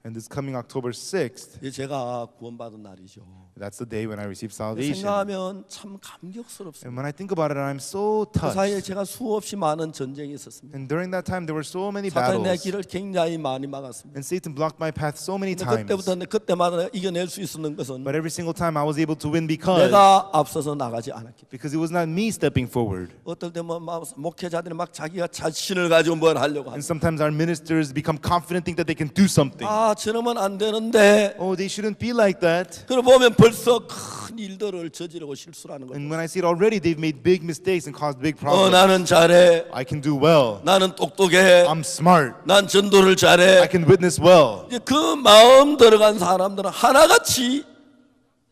And this coming October 6th, 이제 제가 구원받은 날이죠. that's the day when I received salvation. 생각하면 참 감격스럽습니다. And when I think about it, I'm so 그 사이에 touched. 제가 수없이 많은 전쟁이 있었습니다. And during that time, there were so many 사탄이 내 battles. 길을 굉장히 많이 막았습니다. And Satan blocked my path so many 근데 times. 그때마다 내가 이겨낼 수 있었는 것은 But every single time, I was able to win because 내가 앞서서 나가지 않았기 때문에. it was not me stepping forward. 어떨 때 목회자들이 막 자기가 자신을 가지고 뭘 하려고 And 합니다. sometimes our ministers become confident, think that they can do something. 아 저러면 안 되는데. Oh, they shouldn't be like that. 그걸 보면 벌써 큰 일들을 저지르고 실수하는 거죠. And when I see it already, they've made big mistakes and caused big problems. 나는 잘해. I can do well. 나는 똑똑해. I'm smart. 난 전도를 잘해. I can witness well. 이제 그 마음 들어간 사람들은 하나같이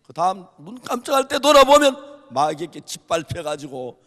그 다음 눈 깜짝할 때 돌아보면 마귀에게 짓밟혀 가지고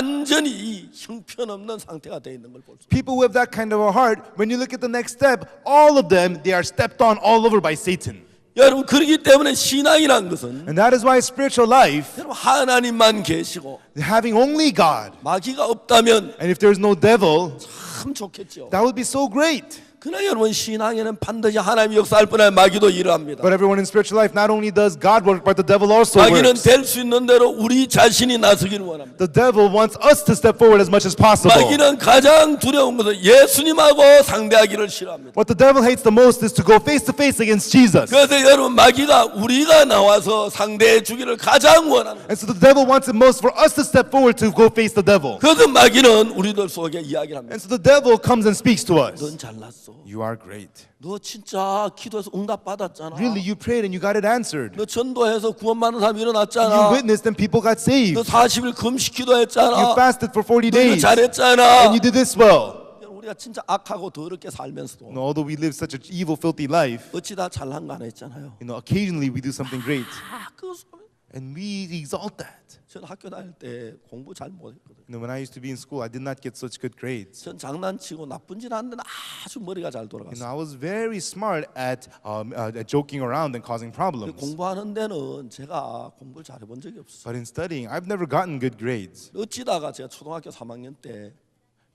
완전히 형편없는 상태가 되어 있는 걸 볼 수 있어요. People who have that kind of a heart, when you look at the next step, all of them, they are stepped on all over by Satan. 여러분 그렇기 때문에 신앙이란 것은 And that is why spiritual life, 여러분 하나님만 계시고 having only God, 마귀가 없다면 and if there's no devil, 참 좋겠죠. that would be so great. 그러나 여러분 신앙에는 반드시 하나님이 역사할 뿐 아니라 마귀도 일을 합니다. But everyone in spiritual life, not only does God work, but the devil also 마귀는 works. 될 수 있는 대로 우리 자신이 나서기를 원합니다. The devil wants us to step forward as much as possible. 마귀는 가장 두려운 것은 예수님하고 상대하기를 싫어합니다. What the devil hates the most is to go face to face against Jesus. 그래서 여러분 마귀가 우리가 나와서 상대해 주기를 가장 원합니다. And so the devil wants it most for us to step forward to go face the devil. 그래서 마귀는 우리들 속에 이야기를 합니다. And so the devil comes and speaks to us. 넌 잘났어. You are great. 너 진짜 기도해서 응답 받았잖아. Really, you prayed and you got it answered. 너 전도해서 구원받는 사람 You 일어났잖아. witnessed and people got saved. 너 40일 금식 기도했잖아. You fasted for 40 너 이거 days. 잘했잖아. And you did this well. 우리가 진짜 악하고 더럽게 살면서도 And although we live such an evil, filthy life, 어찌 다 잘난 거 안 했잖아요. occasionally we do something great. 그 And we exalt that. 저는 학교 다닐 때 공부 잘 못했거든요. When I used to be in school, I did not get such good grades. 전 장난치고 나쁜 짓 하는데 아주 머리가 잘 돌아갔어요. I was very smart at joking around and causing problems. 공부하는 데는 제가 공부를 잘해본 적이 없어요. But in studying, I've never gotten good grades. 어찌다가 제가 초등학교 3학년 때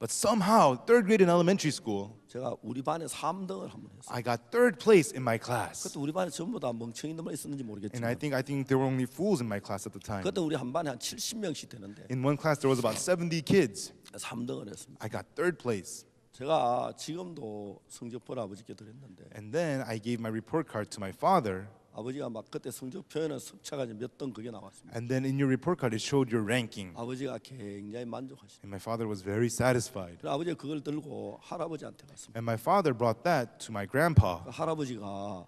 But somehow, third grade in elementary school, 제가 우리 반에 3등을 한 번 했어요. I got third place in my class. 그때 우리 반에 전부 다 멍청이들만 있었는지 And 모르겠지만 I think there were only fools in my class at the time. 그때 우리 한 반에 한 70명씩 되는데 In one class, there was about 70 kids. 3등을 했습니다. I got third place. 제가 지금도 성적표를 아버지께 드렸는데 And then I gave my report card to my father. 아버지가 막 그때 성적표에는 석차가 몇 등 그게 나왔습니다. And then in your report card, it showed your ranking. 아버지가 굉장히 만족하시고 And my father was very satisfied. 그래서 아버지가 그걸 들고 할아버지한테 갔습니다. And my father brought that to my grandpa. 그 할아버지가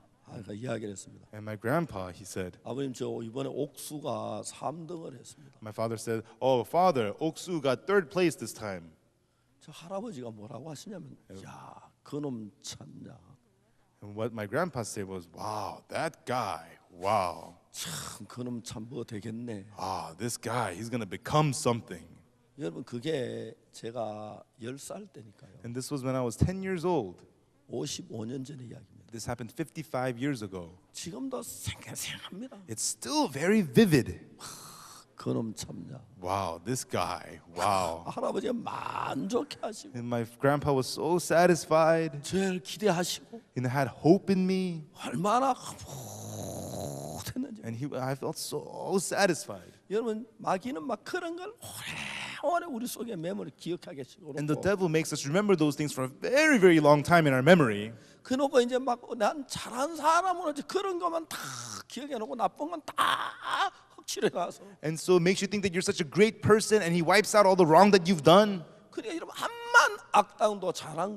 이야기를 했습니다. And my grandpa, he said, 아버님 저 이번에 옥수가 3등을 했습니다. my father said, oh, father, Oksu got third place this time. 저 할아버지가 뭐라고 하시냐면 야 그놈 참냐 And what my grandpa said was, wow, that guy, wow. 참 그놈 참 뭐 되겠네. This guy, he's going to become something. 여러분 그게 제가 10살 때니까요. And this was when I was 10 years old. 55년 전의 이야기입니다. This happened 55 years ago. 지금도 생생합니다. It's still very vivid. 그놈 참냐. Wow, this guy, wow. 할아버지가 만족해 하시고 And my grandpa was so satisfied 저를 기대하시고 and had hope in me. 얼마나 했는지. And I felt so satisfied. 여러분 마귀는 막 그런 걸 영원히 우리 속에 메모리 기억하게 시고 And the devil makes us remember those things for a very, very long time in our memory. 그놓고 이제 막 난 잘한 사람은 이제 그런 것만 다 기억해 놓고 나쁜 건 다 흑칠해 가서 And so it makes you think that you're such a great person and he wipes out all the wrong that you've done. 그래 이러면 한만 악당도 잘한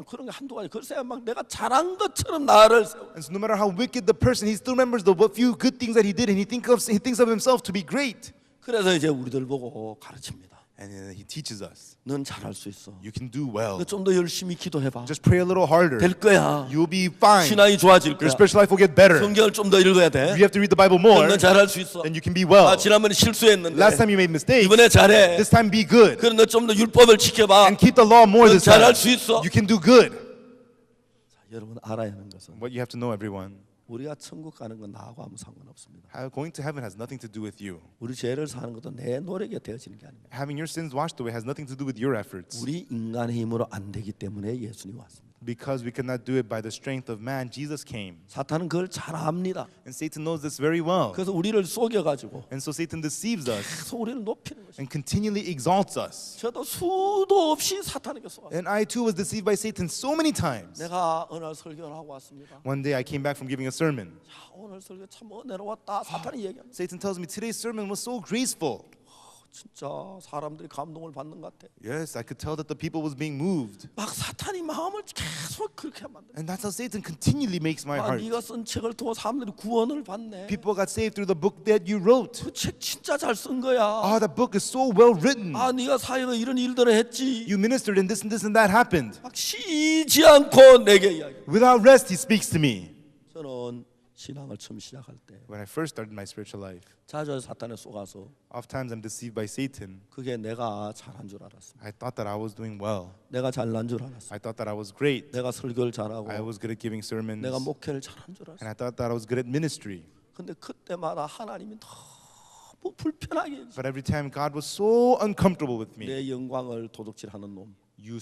그런 게 한두 가지 글쎄 막 내가 잘한 것처럼 나를 세워. And so no matter how wicked the person, he still remembers the few good things that he did and he thinks of himself to be great. 그래서 이제 우리들 보고 가르칩니다. And he teaches us, 넌 잘할 수 있어. you can do well. 너 좀 더 열심히 기도해봐. Just pray a little harder. 될 거야. You'll be fine. 신앙이 좋아질 Your 거야. spiritual life will get better. 성경을 좀 더 읽어야 돼. You have to read the Bible more, 넌 잘할 수 있어. and you can be well. 아 지난번에 실수했는데 Last time you made mistakes. 이번에 잘해. This time be good. 그래 너 좀 더 율법을 지켜봐. And keep the law more 넌 this time. 잘할 수 있어. You can do good. 자, 여러분 알아야 하는 것은 What you have to know, everyone, 우리가 천국 가는 건 나하고 아무 상관없습니다. going to heaven has nothing to do with you. 우리 죄를 사는 것도 내 노력에 되어지는 게 아닙니다. Having your sins washed away has nothing to do with your efforts. 우리 인간의 힘으로 안 되기 때문에 예수님이 왔습니다. Because we cannot do it by the strength of man, Jesus came. 사탄은 그걸 잘 압니다. And Satan knows this very well. 그래서 우리를 속여가지고 And so Satan deceives us 계속 우리를 높이는 것입니다. and continually exalts us. 저도 수도 없이 사탄에게 속았어요. And I too was deceived by Satan so many times. 내가 어느 날 설교를 하고 왔습니다. One day I came back from giving a sermon. 야, 오늘 설교 참 은혜로웠다. 사탄이 얘기합니다. Satan tells me today's sermon was so graceful. 진짜 사람들이 감동을 받는 것 같아. Yes, I could tell that the people was being moved. 막 사탄이 마음을 계속 그렇게 만들어. And that's how Satan continually makes my 아, heart. 네가 쓴 책을 통해 사람들이 구원을 받네. People got saved through the book that you wrote. 그 책 진짜 잘 쓴 거야. Oh, that book is so well written. 아, 네가 사역에 이런 일들을 했지. You ministered and this and that happened. 막 쉬지 않고 내게 이야기. Without rest, he speaks to me. 저는 신앙을 처음 시작할 때 When I first started my spiritual life, 자주 사탄에 속아서 oftentimes I'm deceived by Satan. 그게 내가 잘한 줄 알았습니다. I thought that I was doing well. 내가 잘난 줄 알았어. I thought that I was great. 내가 설교를 잘하고 I was good at giving sermons. 내가 목회를 잘한 줄 알았어. And I thought that I was good at ministry. 근데 그때마다 하나님이 너무 불편하게 해주셔. But every time God was so uncomfortable with me. 내 영광을 도둑질하는 놈. You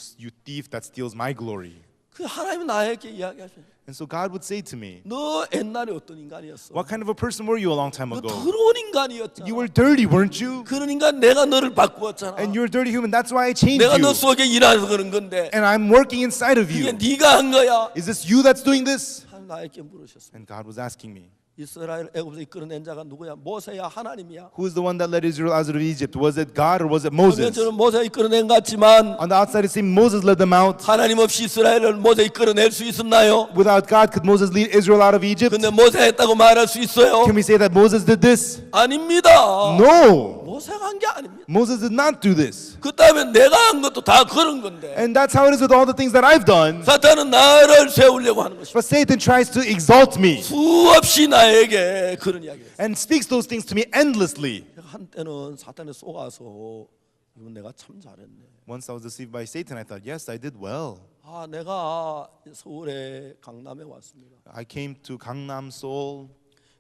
thief that steals my glory. 그 하나님이 나에게 이야기하셔. And so God would say to me, 너 옛날에 어떤 인간이었어? what kind of a person were you a long time 너 ago? 더러운 인간이었잖아. You were dirty, weren't you? 그러니까 내가 너를 바꾸었잖아. And you're a dirty human. That's why I changed 내가 너 you. 속에 일해서 그런 건데 And I'm working inside of 이게 you. 네가 한 거야. Is this you that's doing this? 하나님 나에게 물으셨어. And God was asking me, 이스라엘 애굽에서 이끌어낸 자가 누구야? 모세야 하나님이야. who is the one that led Israel out of Egypt? Was it God or was it 그러면 Moses? 저는 모세 이끌어낸 것 같지만 On the outside it seemed Moses led them out. 하나님 없이 이스라엘을 모세 이끌어낼 수 있었나요? Without God, could Moses lead Israel out of Egypt? 근데 모세 했다고 말할 수 있어요? Can we say that Moses did this? 아닙니다. No. 모세가 한 게 아닙니다. Moses did not do this. 그 다음에 내가 한 것도 다 그런 건데 And that's how it is with all the things that I've done. 사탄은 나를 세우려고 하는 것입니다. But Satan tries to exalt me 수없이 나에게 그런 이야기를 했어요. and speaks those things to me endlessly. 제가 한때는 사탄에 속아서 이건 내가 참 잘했네. Once I was deceived by Satan, I thought, yes, I did well. 아, 내가 서울에 강남에 왔습니다. I came to Gangnam, Seoul.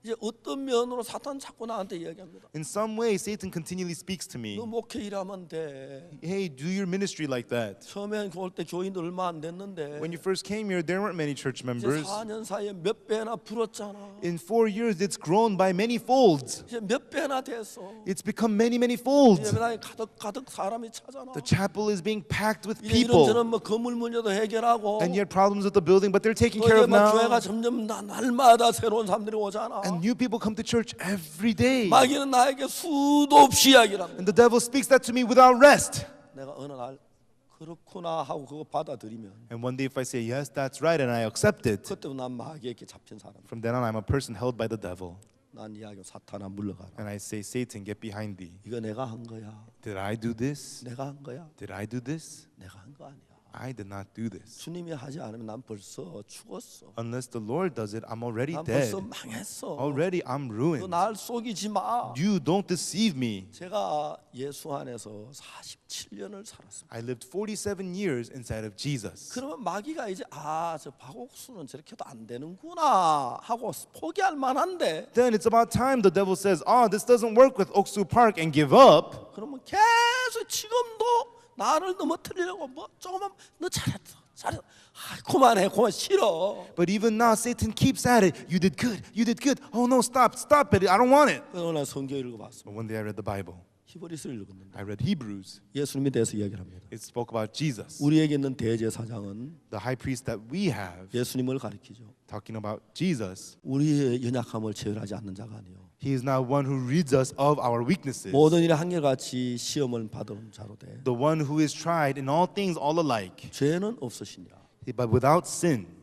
이제 어떤 면으로 사탄 자꾸 나한테 이야기합니다. In some way, Satan continually speaks to me. 너 목회 일하면 돼. Hey, do your ministry like that. 처음에 올 때 교인들 얼마 안 됐는데 When you first came here, there weren't many church 이제 members. 4년 사이에 몇 배나 불었잖아. In 4 years, it's grown by many folds. 이제 몇 배나 됐어. It's become many, many 이제 folds. 매달 가득 사람이 차잖아. The chapel is being packed with 이제 people. 이런저런 뭐 건물 문제도 해결하고 And yet problems with the building, but they're taken 또 care 이제 of 막 now. 교회가 점점 날마다 새로운 사람들이 오잖아. And new people come to church every day. 마귀는 나에게 수도 없이 이야기를 합니다. And the devil speaks that to me without rest. 내가 어느 날 그렇구나 하고 그거 받아들이면 And one day if I say, yes, that's right, and I accept it, 그때부터 난 마귀에게 잡힌 사람. from then on I'm a person held by the devil. 난 이야기 사탄아 물러가라. And I say, Satan, get behind thee. 이거 내가 한 거야. Did I do this? 내가 한 거야. Did I do this? 내가 한 거 아니야. I did not do this. 주님이 하지 않으면 난 벌써 죽었어. Unless the Lord does it, I'm already 난 dead. 벌써 망했어. Already I'm 너 ruined. 날 속이지 마. You don't deceive me. 제가 예수 안에서 47년을 살았습니다. I lived 47 years inside of Jesus. 그러면 마귀가 이제 저 박옥수는 저렇게 해도 안 되는구나 하고 포기할 만한데 Then it's about time the devil says, oh, this doesn't work with Oksu Park and give up. 그러면 계속 지금도 나를 넘어뜨리려고 뭐 조금만 너 잘했어. 그만해 싫어. But even now, Satan keeps at it. You did good. You did good. Oh no, stop it. I don't want it. 그러나 성경 읽어봤어. But one day I read the Bible. 히브리서를 읽었는데 I read Hebrews. 예수님에 대해서 이야기를 합니다. It spoke about Jesus. 우리에게 있는 대제사장은 The high priest that we have, 예수님을 가리키죠. talking about Jesus, 우리의 연약함을 체험하지 않는 자가 아니요. he is not one who rids us of our weaknesses. 모든 일에 한결같이 시험을 받은 자로 돼. The one who is tried in all things all alike, 죄는 없으시니라. but without sin.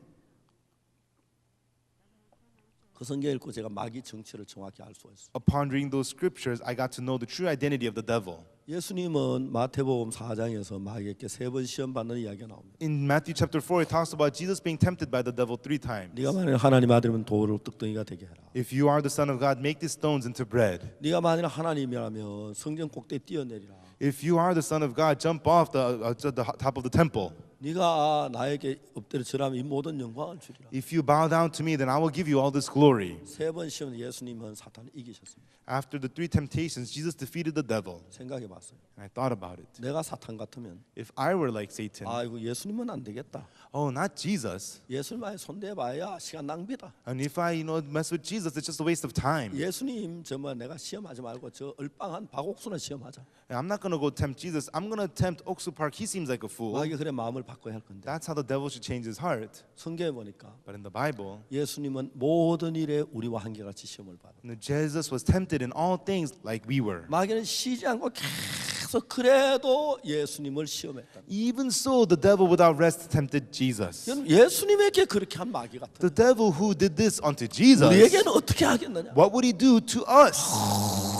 그 성경 읽고 제가 마귀 정체를 정확히 알 수 있어요. Upon reading those scriptures, I got to know the true identity of the devil. 예수님은 마태복음 4장에서 마귀에게 3번 시험 받는 이야기가 나옵니다. In Matthew chapter 4, it talks about Jesus being tempted by the devil 3 times. 네가 만일 하나님 아들이면 돌을 떡덩이가 되게 해라. If you are the son of God, make these stones into bread. 네가 만일 하나님이라면 성전 꼭대기 뛰어내리라. If you are the son of God, jump off the top of the temple. 네가 나에게 엎드려 절하면 이 모든 영광을 주리라. If you bow down to me, then I will give you all this glory. 3번 시험 예수님은 사탄을 이기셨습니다. After the 3 temptations, Jesus defeated the devil. 생각해 봤어요. And I thought about it. 내가 사탄 같으면 If I were like Satan, 아이고 예수님은 안 되겠다. oh, not Jesus. 예수님만 손대봐야 시간 낭비다. And if I, mess with Jesus, it's just a waste of time. 예수님 정말 내가 시험하지 말고 저 얼빵한 박옥수나 시험하자. And I'm not going to go tempt Jesus. I'm going to tempt Oksu Park. He seems like a fool. 마귀 그래 마음을 바꿔야 할 건데. That's how the devil should change his heart. 성경에 보니까 But in the Bible, 예수님은 모든 일에 우리와 한결같이 시험을 받아. Jesus was tempted in all things like we were. 마귀는 쉬지 않고 계속 그래도 예수님을 시험했다. Even so, the devil without rest tempted Jesus. 여러분, 예수님에게 그렇게 한 마귀 같은 The devil who did this unto Jesus, 우리에게는 어떻게 하겠느냐? what would he do to us?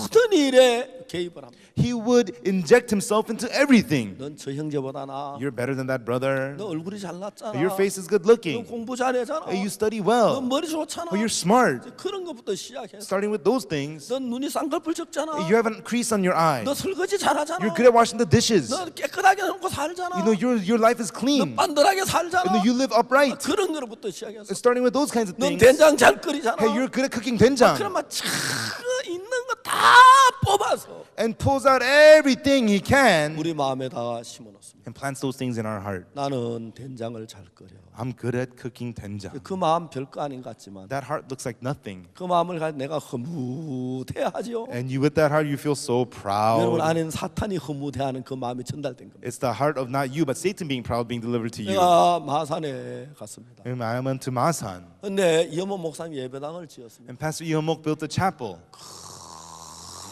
모든 일에 개입을 합니다. He would inject himself into everything. 넌 저 형제보다 나. You're better than that brother. 너 얼굴이 잘났잖아. Your face is good 너 looking. 공부 잘하잖아. You study 너 well. 머리 좋잖아. You're smart. 그런 것부터 시작해서 Starting with those things, 넌 눈이 쌍꺼풀 적잖아. you have a crease on your eye. 너 설거지 잘하잖아. You're good at washing the dishes. 너 깨끗하게 놓고 살잖아. Your life is 너 clean. 빤들하게 살잖아. You live upright. 그런 거로부터 시작해서 Starting with those kinds of 넌 things. 된장 잘 끓이잖아. Hey, you're good at cooking 된장. 그러면 참 있는 거 다 뽑아서 And pulls out everything he can 우리 마음에다가 심어놓습니다. and plants those things in our heart. 나는 된장을 잘 끓여. I'm good at cooking 된장. 그 마음 별거 아닌 것 같지만 That heart looks like nothing. 그 마음을 가지고 내가 허무해하지요. And you, with that heart, you feel so 여러분 proud. 안에는 사탄이 허무해하는 그 마음이 전달된 겁니다. It's the heart of not you, but Satan being proud being delivered to you. 내가 마산에 갔습니다. And I went to Masan. 근데 이현모 목사님 예배당을 지었습니다. And Pastor Iomok built a chapel.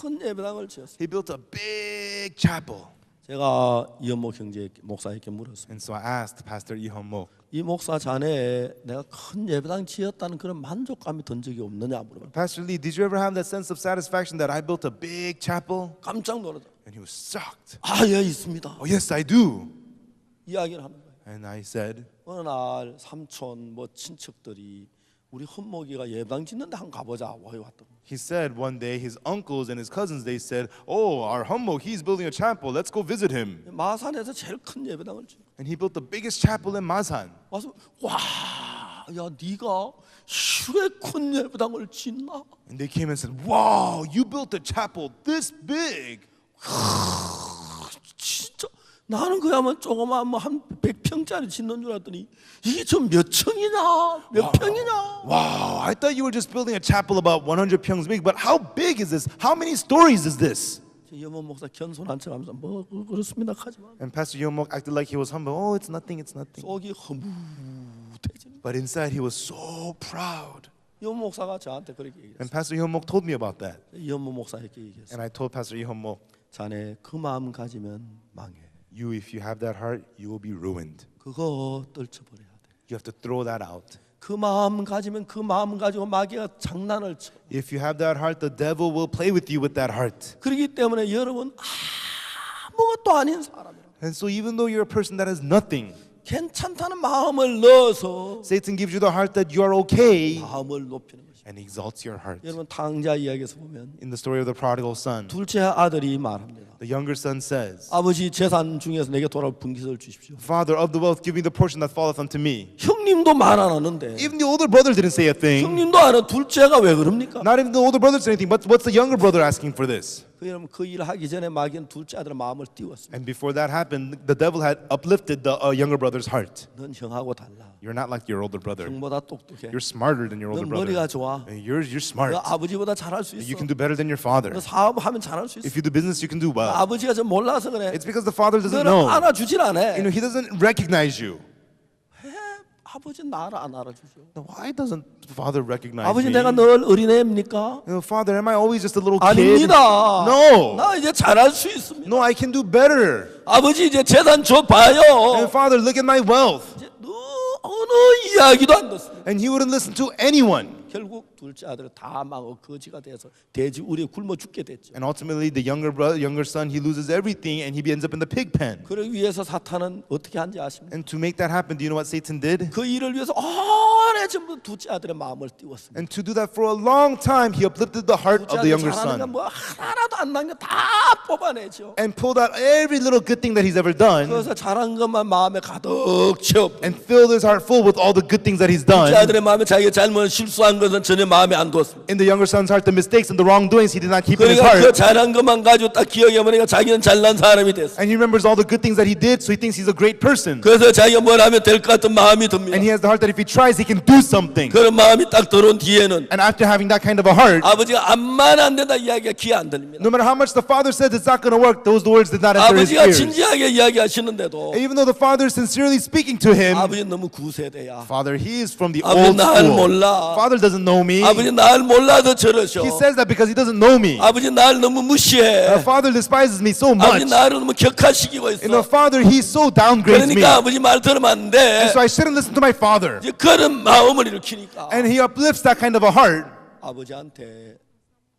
큰 예배당을 지었습니다. He built a big chapel. 제가 이현모 형제 목사에게 물었습니다. And so I asked Pastor Iomok, 이 목사 자네에 내가 큰 예배당 지었다는 그런 만족감이 든 적이 없느냐 물어봤어요. Pastor Lee, did you ever have that sense of satisfaction that I built a big chapel? 깜짝 놀랐다. And he was shocked. 아, 예, 있습니다. Oh, yes, I do. 이야기를 하는 거예요. And I said, 어느 날 삼촌 뭐 친척들이 우리 흠목이가 예배당 짓는데 한번 가보자. 와 왔다. he said one day his uncles and his cousins, they said, oh, our Hummo, he's building a chapel. Let's go visit him. 마산에서 제일 큰 예배당을 짓. And he built the biggest chapel in Masan. 와서 와, 야 네가 이렇게 큰 예배당을 짓나? And they came and said, wow, you built a chapel this big. 진짜 나는 그야말로 조그만 뭐한 100평짜리 짓는 줄 알았더니 이게 좀 몇 층이냐? 몇 평이냐? Wow, I thought you were just building a chapel about 100 pyeongs big, but how big is this? How many stories is this? 여모 목사 겸손한 척하면서 뭐 그렇습니다 하지만 And Pastor Yomok acted like he was humble. Oh, it's nothing, it's nothing. 속이 허무해지는. But inside he was so proud. 여모 목사가 저한테 그렇게 얘기했어요. And Pastor Yomok told me about that. 여모 목사에게 얘기했어요. And I told Pastor Yomok, 자네 그 마음 가지면 망해. you, if you have that heart, you will be ruined. 그거 떨쳐버려야 돼. You have to throw that out. 그 마음 가지면 그 마음 가지고 마귀가 장난을 쳐. If you have that heart, the devil will play with you with that heart. 그렇기 때문에 여러분 아무것도 아닌 사람이라. And so even though you're a person that has nothing, 괜찮다는 마음을 넣어서 Satan gives you the heart that you are okay 마음을 높이는 것이. and exalts your heart. 여러분 탕자 이야기에서 보면 In the story of the prodigal son, 둘째 아들이 말합니다. the The younger son says, 아버지 재산 중에서 내게 돌아올 분깃을 주십시오. Father, of the wealth, give me the portion that falleth unto me. 형님도 말 안 하는데 Even the older brother didn't say a thing. 형님도 안 해. 둘째가 왜 그럽니까? Not even the older brother said anything. But what's the younger brother asking for this? 여러분 그 일을 하기 전에 마귀는 둘째 아들의 마음을 띄웠습니다. And before that happened, the devil had uplifted the younger brother's heart. 넌 형하고 달라. You're not like your older brother. 형보다 똑똑해. You're smarter than your older 넌 머리가 brother. 좋아. And you're smart. 너 아버지보다 잘할 수 있어. You can do better than your father. 너 사업하면 잘할 수 있어. If you do business, you can do well. 아버지가 좀 몰라서 그래. It's because the father doesn't 너는 know. 알아주질 않아. He doesn't recognize you. 왜 아버지 나를 안 알아주죠? Why doesn't the father recognize 아버지 me? 내가 늘 어린애입니까? Father, am I always just a little kid? 아닙니다. No. 나 이제 잘할 수 있습니다. No, I can do better. 아버지 이제 재산 줘 And 봐요. Father, look at my wealth. 이제 너 어느 이야기도 안 듣습니다. And he wouldn't listen to anyone. 결국 둘째 아들은 다 망하고 거지가 돼서 돼지 우리에 굶어 죽게 됐죠. And ultimately, the younger son, he loses everything and he ends up in the pig pen. 그러기 위해서 사탄은 어떻게 한지 아십니까? And to make that happen, do you know what Satan did? 그 일을 위해서 오래 전부 둘째 아들의 마음을 띄웠습니다. And to do that for a long time, he uplifted the heart 둘째 of the 아들 younger 잘하는 son 건뭐 하나라도 안 남겨 다 뽑아내죠. and pulled out every little good thing that he's ever done 그래서 잘한 것만 마음에 가득 채워. and filled his heart full with all the good things that he's 둘째 done. 아들의 마음에 자기가 잘못 실수한 것은 전혀 마음에 안 뒀습니다. In the younger son's heart, the mistakes and the wrongdoings he did not keep in his 그러니까 그 heart. 잘한 것만 가지고 딱 기억해보니까 자기는 잘난 사람이 됐어. And he remembers all the good things that he did, so he thinks he's a great person. 그래서 자기가 뭘 하면 될 것 같은 마음이 듭니다. And he has the heart that if he tries, he can do something. 그런 마음이 딱 들어온 뒤에는 And after having that kind of a heart, 아버지가 암만 안 된다 이야기가 귀에 안 들립니다. no matter how much the father says it's not going to work, those words did not enter his 아버지가 ears. 진지하게 이야기하시는데도 And even though the father is sincerely speaking to him, 아버지 너무 구세대야. Father, he is from the 아버지 old 날 school. 몰라. Father doesn't know me. 아버지 날 몰라도 저러셔. He says that because he doesn't know me. 아버지 날 너무 무시해. Father despises me so 아버지 much. 나를 너무 격하시키고 And the 있어. father, he so downgrades me. 그러니까 아버지 말 들으면 안 돼. And so I shouldn't listen to my father. 이제 그런 마음을 일으키니까 And he uplifts that kind of a heart. 아버지한테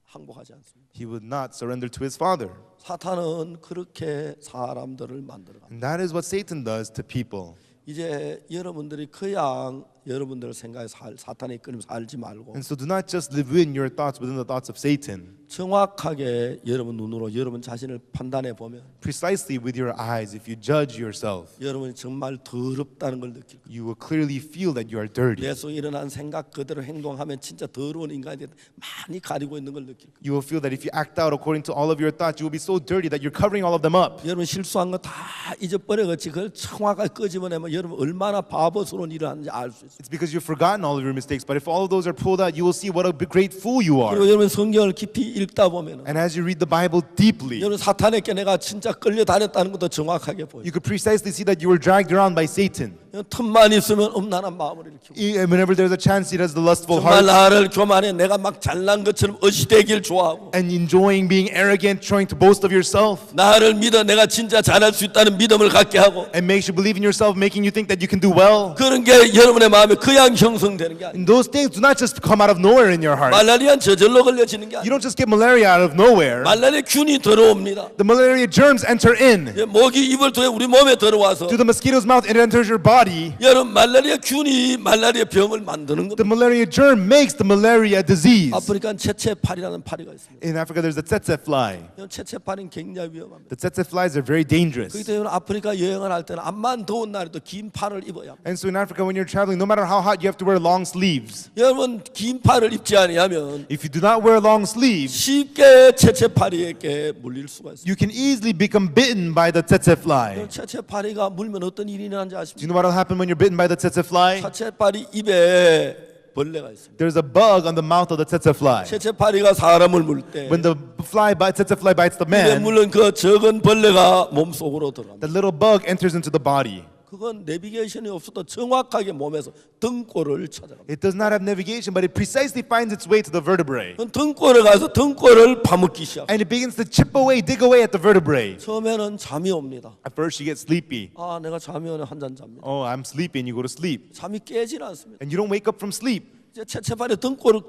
항복하지 않습니다. He would not surrender to his father. 사탄은 그렇게 사람들을 만들어갑니다. And that is what Satan does to people. 이제 여러분들이 그냥 여러분들 생각에 사탄에 이끌림 살지 말고 And so do not just live in your thoughts within the thoughts of Satan. 정확하게 여러분 눈으로 여러분 자신을 판단해 보면 Precisely with your eyes, if you judge yourself, 여러분이 정말 더럽다는 걸 느낄 거예요. you will clearly feel that you are dirty. 내 속에 일어난 생각 그대로 행동하면 진짜 더러운 인간이 돼 많이 가리고 있는 걸 느낄 거예요. You will feel that if you act out according to all of your thoughts, you will be so dirty that you're covering all of them up. 여러분 실수한 거 다 잊어버려겠지. 그걸 정확하게 끄집어내면 여러분 얼마나 바보스러운 일을 하는지 알 수 있어요. It's because you've forgotten all of your mistakes. But if all of those are pulled out, you will see what a great fool you are. 그리고 여러분 성경을 깊이 읽다 보면 And as you read the Bible deeply, 여러분 사탄에게 내가 진짜 끌려다녔다는 것도 정확하게 보여요. you could precisely see that you were dragged around by Satan. 틈만 있으면 음란한 마음을 일으키고 And whenever there's a chance, he has the lustful 정말 heart 나를 교만해 내가 막 잘난 것처럼 어시되길 좋아하고 and enjoying being arrogant, trying to boast of yourself, 나를 믿어 내가 진짜 잘할 수 있다는 믿음을 갖게 하고 and makes you believe in yourself, making you think that you can do well. 그런 게 여러분의 마음에 그냥 형성되는 게 아니에요. And those things do not just come out of nowhere in your heart. 말라리아는 저절로 걸려지는 게 You 아니에요. don't just get malaria out of nowhere. 말라리아 균이 들어옵니다. The malaria germs enter in. 모기 입을 통해 우리 몸에 들어와서 Through the mosquito's mouth, it enters your body. 여러분 말라리아 균이 말라리아 병을 만드는 겁니다. The malaria germ makes the malaria disease. 아프리카는 채채파리라는 파리가 있습니다. In Africa, there's the tsetse fly. 채채파리는 굉장히 위험합니다. The tsetse flies are very dangerous. 그렇기 때문에 아프리카 여행을 할 때는 암만 더운 날에도 긴 팔을 입어야 합니다. And so in Africa, when you're traveling, no matter how hot, you have to wear long sleeves. 여러분 긴 팔을 입지 아니하면 If you do not wear long sleeves, 쉽게 채채파리에게 물릴 수가 있습니다. you can easily become bitten by the tsetse fly. 채채파리가 물면 어떤 일이 일어나는지 Do you 아십니까? know what will happen when you're bitten by the tsetse fly? 채채파리 입에 벌레가 있습니다. There's a bug on the mouth of the tsetse fly. 채채파리가 사람을 물 때 When the tsetse fly bites the 입에 man, 물은 그 적은 벌레가 몸 속으로 들어갑니다. the little bug enters into the body. 그건 내비게이션이 없어도 정확하게 몸에서 등골을 찾아갑니다. It does not have navigation, but it precisely finds its way to the vertebrae. 그건 등골에 가서 등골을 파먹기 시작합니다. And it begins to chip away, dig away at the vertebrae. 처음에는 잠이 옵니다. At first, you get sleepy. 아, 내가 잠이 오네 한잔 잡니다. Oh, I'm sleepy, and you go to sleep. 잠이 깨질 않습니다. And you don't wake up from sleep. 이제 채채파리 등골을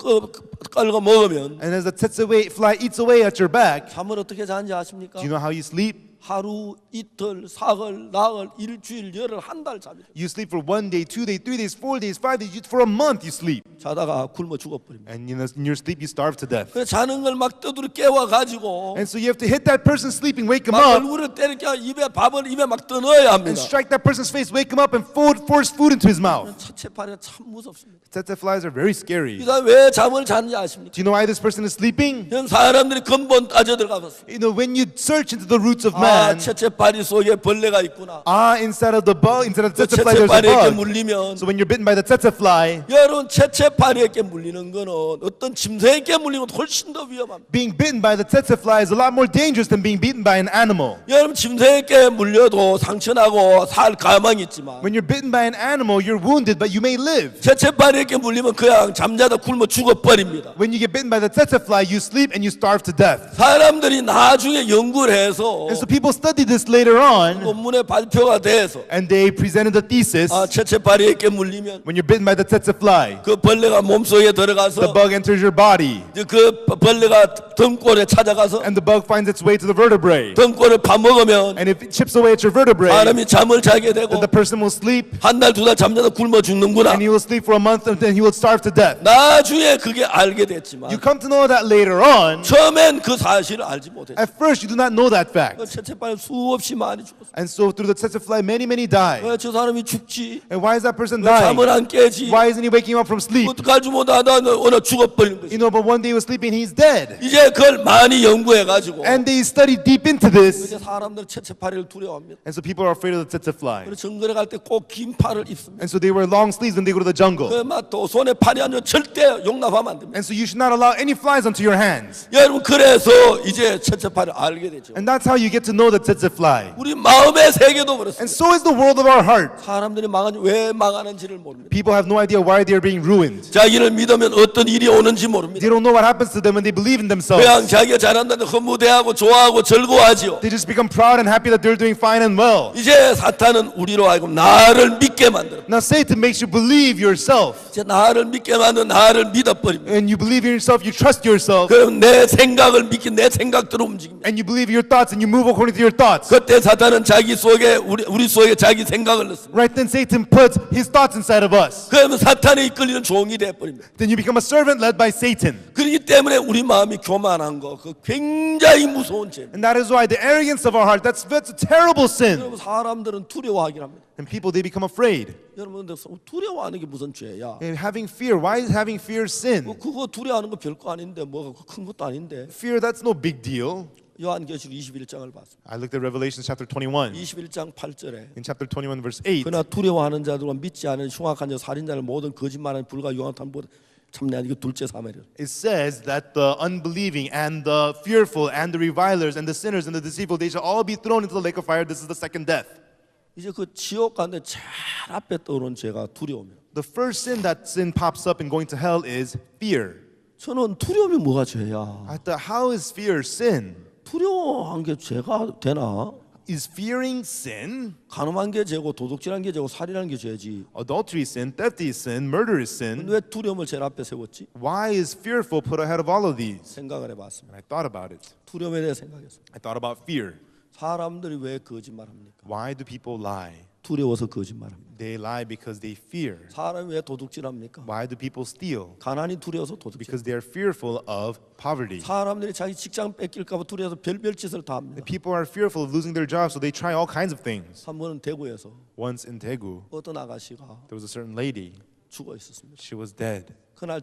깔고 먹으면 And as the tsetse fly eats away at your back, 잠을 어떻게 자는지 아십니까? do you know how you sleep? 하루, 이틀, 사흘, 나흘, 일주일, 열흘, 한 달 잡니다. You sleep for 1 day, 2 days, 3 days, 4 days, 5 days. For a month you sleep. 자다가 굶어 죽어버립니다. And in your sleep you starve to death. 그래 자는 걸 막 떠들어 깨워가지고 And so you have to hit that person sleeping, wake him 막 up, 얼굴을 때리니까 입에 밥을 입에 막 떠넣어야 합니다. and strike that person's face, wake him up, and force food into his mouth. 채채파리가 참 무섭습니다. Tsetse flies are very scary. 이 사람 왜 잠을 자는지 아십니까? Do you know why this person is sleeping? 이런 사람들이 근본 따져 들어가봤어요. You know, when you search into the roots of 아, man, 채채파리 속에 벌레가 있구나. inside of the bug, inside of the 그 tsetse fly, there's a 채채파리에게 bug. 물리면 So when you're bitten by the tsetse fly, 여러분 채채파리에게 물리는 거는 어떤 짐승에게 물리는 건 훨씬 더 위험합니다. being bitten by the tsetse fly is a lot more dangerous than being beaten by an animal. 여러분 짐승에게 물려도 상처나고 살 가망이 있지만 When you're bitten by an animal, you're wounded, but you may live. 채채파리에게 물리면 그냥 잠자다 굶어 죽어버립니다. When you get bitten by the tsetse fly, you sleep and you starve to death. 사람들이 나중에 연구를 해서 And so people studied this later on, 논문에 발표가 돼서 and they presented a thesis. 아, 채채파리에게 물리면 When you're bitten by the tsetse fly, 그 벌레가 몸속에 the 들어가서 bug enters your body, 이제 그 벌레가 등골에 찾아가서 and the bug finds its way to the vertebrae. 등골을 파먹으면 And if it chips away at your vertebrae, 사람이 잠을 자게 되고 then the person will sleep, 한 달, 두 달 잠자다 굶어 죽는구나. and he will sleep for a month, and then he will starve to death. 나중에 그게 알게 You 됐지만 come to know that later on. 처음엔 그 사실을 알지 못했어요. At first, you do not know that fact. 채채파리 수없이 많이 죽었어요. And so through the tsetse fly, many die. 왜 저 사람이 죽지? And why is that person 왜 dying? 잠을 안 깨지? Why isn't he waking up from sleep? 어떡하지 못하다 오늘 죽어버린 거지. You know, but one day he was sleeping, he's dead. 이제 그걸 많이 연구해가지고 And they studied deep into this. 이제 사람들 채채파리를 두려워합니다. And so people are afraid of the tsetse fly. 그래서 정글에 갈 때 꼭 긴 팔을 입습니다. And so they wear long sleeves when they go to the jungle. 그막또 손에 팔이 안 좋으면 절대 용납하면 안 됩니다. And so you should not allow any flies onto your hands. 여러분 그래서 이제 채채파리를 알게 되죠. And that's how you get to know the tsetse fly. 우리 마음의 세계도 And 그렇습니다. so is the world of our heart. 사람들이 왜 망하는지를 모릅니다. People have no idea why they're being ruined. 자기를 믿으면 어떤 일이 오는지 모릅니다. They don't know what happens to them when they believe in themselves. 그냥 자기가 잘한다는데 허무대하고 좋아하고 즐거워하지요. They just become proud and happy that they're doing fine and well. 이제 사탄은 우리로 하여금 나를 믿게 만들어. Now Satan makes you believe yourself. 이제 나를 믿게 만든 나를 믿어버립니다. And you believe in yourself, you trust yourself. 그럼 내 생각을 믿기 내 생각대로 움직입니다. And you believe your thoughts and you move according to your thoughts. 그때 사탄은 자기 속에 우리 속에 자기 생각을 넣습니다. Right then Satan puts his thoughts inside of us. 그러면 사탄에 이끌리는 종이 되어버립니다. Then you become a servant led by Satan. 그렇기 때문에 우리 마음이 교만한 거, 그 굉장히 무서운 죄. And that is why the arrogance of our heart, that's a terrible sin. 여러분 사람들은 두려워하긴 합니다. And people, they become afraid. 여러분 근데 두려워하는 게 무슨 죄야? And having fear, why is having fear sin? 그거 두려워하는 거 별거 아닌데 뭐가 큰 것도 아닌데. Fear, that's no big deal. 요한계시록 21장을 봤습니다. I looked at Revelation chapter 21. 21장 8절에 In chapter 21 verse 8. 그러나 두려워하는 자들과 믿지 않은 흉악한 자 살인자를 모든 거짓말하는 불과 유황탄보다 참내 이거 둘째 사매를. It says that the unbelieving and the fearful and the revilers and the sinners and the deceitful, they shall all be thrown into the lake of fire. This is the second death. 이제 그 지옥 가는데 제일 앞에 떠오르는 죄가 두려움이에요. The first sin that sin pops up in going to hell is fear. 저는 두려움이 뭐가 죄야? I thought, how is fear sin? 두려워한 게 죄가 되나? Is fearing sin? 간음한 게 죄고 도둑질한 게 죄고 살인한 게 죄지. Adultery is sin, theft is sin, murder is sin. 왜 두려움을 제일 앞에 세웠지? Why is fearful put ahead of all of these? 생각을 해봤습니다. And I thought about it. 두려움에 대해 생각했어요. I thought about fear. 사람들이 왜 거짓말합니까? Why do people lie? 두려워서 거짓말합니다. They lie because they fear. 사람이 왜 도둑질합니까? Why do people steal? 가난이 두려워서 도둑질. Because they are fearful of poverty. 사람들이 자기 직장 뺏길까 봐 두려워서 별별 짓을 다 합니다. People are fearful of losing their jobs, so they try all kinds of things. 한 번은 대구에서 Once in Daegu, 어떤 아가씨가 there was a certain lady. 죽어 있었습니다. She was dead. 그날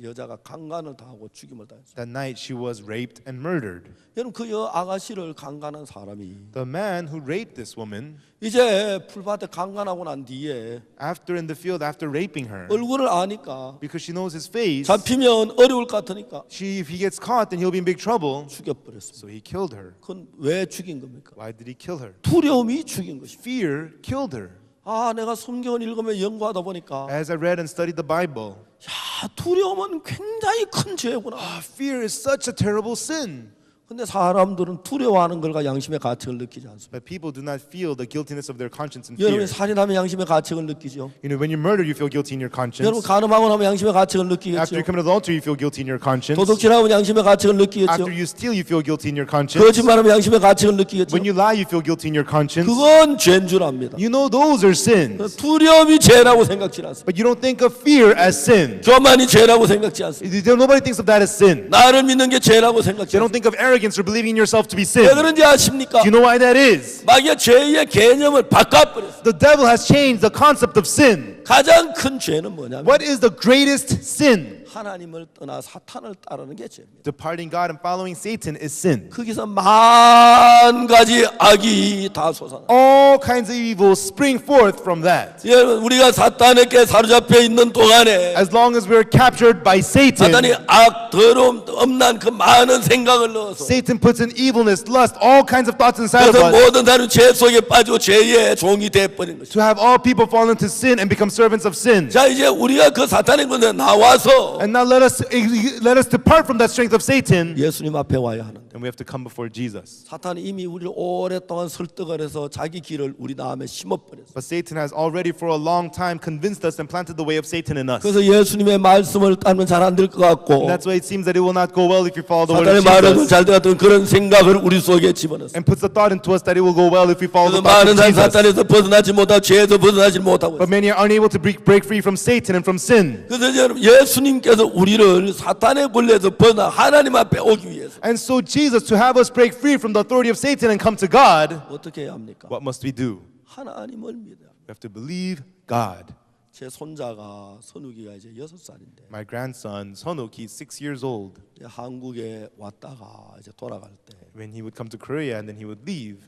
여자가 강간을 당하고 죽임을 당했어요. That night, she was raped and murdered. 여러분 그 아가씨를 강간한 사람이 The man who raped this woman, 이제 풀밭에 강간하고 난 뒤에 after in the field, after raping her, 얼굴을 아니까 because she knows his face, 잡히면 어려울 것 같으니까 if he gets caught, then he'll be in big trouble. 죽여버렸습니다. So he killed her. 그건 왜 죽인 겁니까? Why did he kill her? 두려움이 죽인 것입니다. Fear killed her. 아, 내가 성경을 읽으며 연구하다 보니까 As I read and studied the Bible, 야, 두려움은 굉장히 큰 죄구나. fear is such a terrible sin. 근데 사람들은 두려워하는 걸과 양심의 가책을 느끼지 않습니다. But people do not feel the guiltiness of their conscience and fear. 여러분이 살인하면 양심의 가책을 느끼죠. You know, when you murder, you feel guilty in your 여러분 conscience. 간음하고 나면 양심의 가책을 After 느끼겠죠. you commit adultery, you feel guilty in your conscience. 도둑질하면 양심의 가책을 느끼겠죠. After you steal, you feel guilty in your conscience. 거짓말하면 양심의 가책을 느끼겠죠. When you lie, you feel guilty in your conscience. 그건 죄인 줄 압니다. You know those are sins. 두려움이 죄라고 생각지 않습니다. But you don't think of fear as sin. 교만이 죄라고 생각지 않습니다. Nobody thinks of that as sin. 나를 믿는 게 죄라고 생각지 They don't 않습니다. think of arrogance or believing in yourself to be 왜 sin. 그런지 아십니까? Do you know why that is? 마귀가 죄의 개념을 바꿔버렸어요. The devil has changed the concept of sin. 가장 큰 죄는 뭐냐면 What is the greatest sin? 하나님을 떠나 사탄을 따르는 게 죄입니다. Departing God and following Satan is sin. 거기서 만 가지 악이 다 솟아나. All kinds of evil spring forth from that. 여러분 우리가 사탄에게 사로잡혀 있는 동안에 As long as we're captured by 사탄이 Satan, 악, 더러움, 엄난 그 많은 생각을 넣어서 Satan puts in evilness, lust, all kinds of thoughts inside of 그래서 us 모든 사람이 죄 속에 빠지고 죄의 종이 돼버린 것이죠. to have all people fall into sin and become servants of sin. 자 이제 우리가 그 사탄의 군대 나와서 And now let us depart from that strength of Satan, 예수님 앞에 와야 하는데 and we have to come before Jesus. 사탄이 이미 우리를 오랫동안 설득을 해서 자기 길을 우리 마음에 심어버렸어요. But Satan has already for a long time convinced us and planted the way of Satan in us. 그래서 예수님의 말씀을 따르면 잘 안 될 것 같고 And that's why it seems that it will not go well if you follow the word 사탄의 of 말을 Jesus. 잘 되었던 그런 생각을 우리 속에 집어넣었어요. And puts the thought into us that it will go well if we follow 그래서 the thoughts 많은 of 사람 Jesus. 사탄에서 벗어나지 못하고 죄에서 벗어나지 못하고 But 있어요. many are unable to break free from Satan and from sin. 그래서 여러분 예수님께서 우리를 사탄의 권리에서 벗어나 하나님 앞에 오기 위해서 And so Jesus, to have us break free from the authority of Satan and come to God, 어떻게 해야 합니까? what must we do? 하나님을 믿어요. We have to believe God. 제 손자가 선욱이가 이제 6살인데 My grandson, Sonuk, he's 6 years old. 한국에 왔다가 이제 돌아갈 때 When he would come to Korea and then he would leave,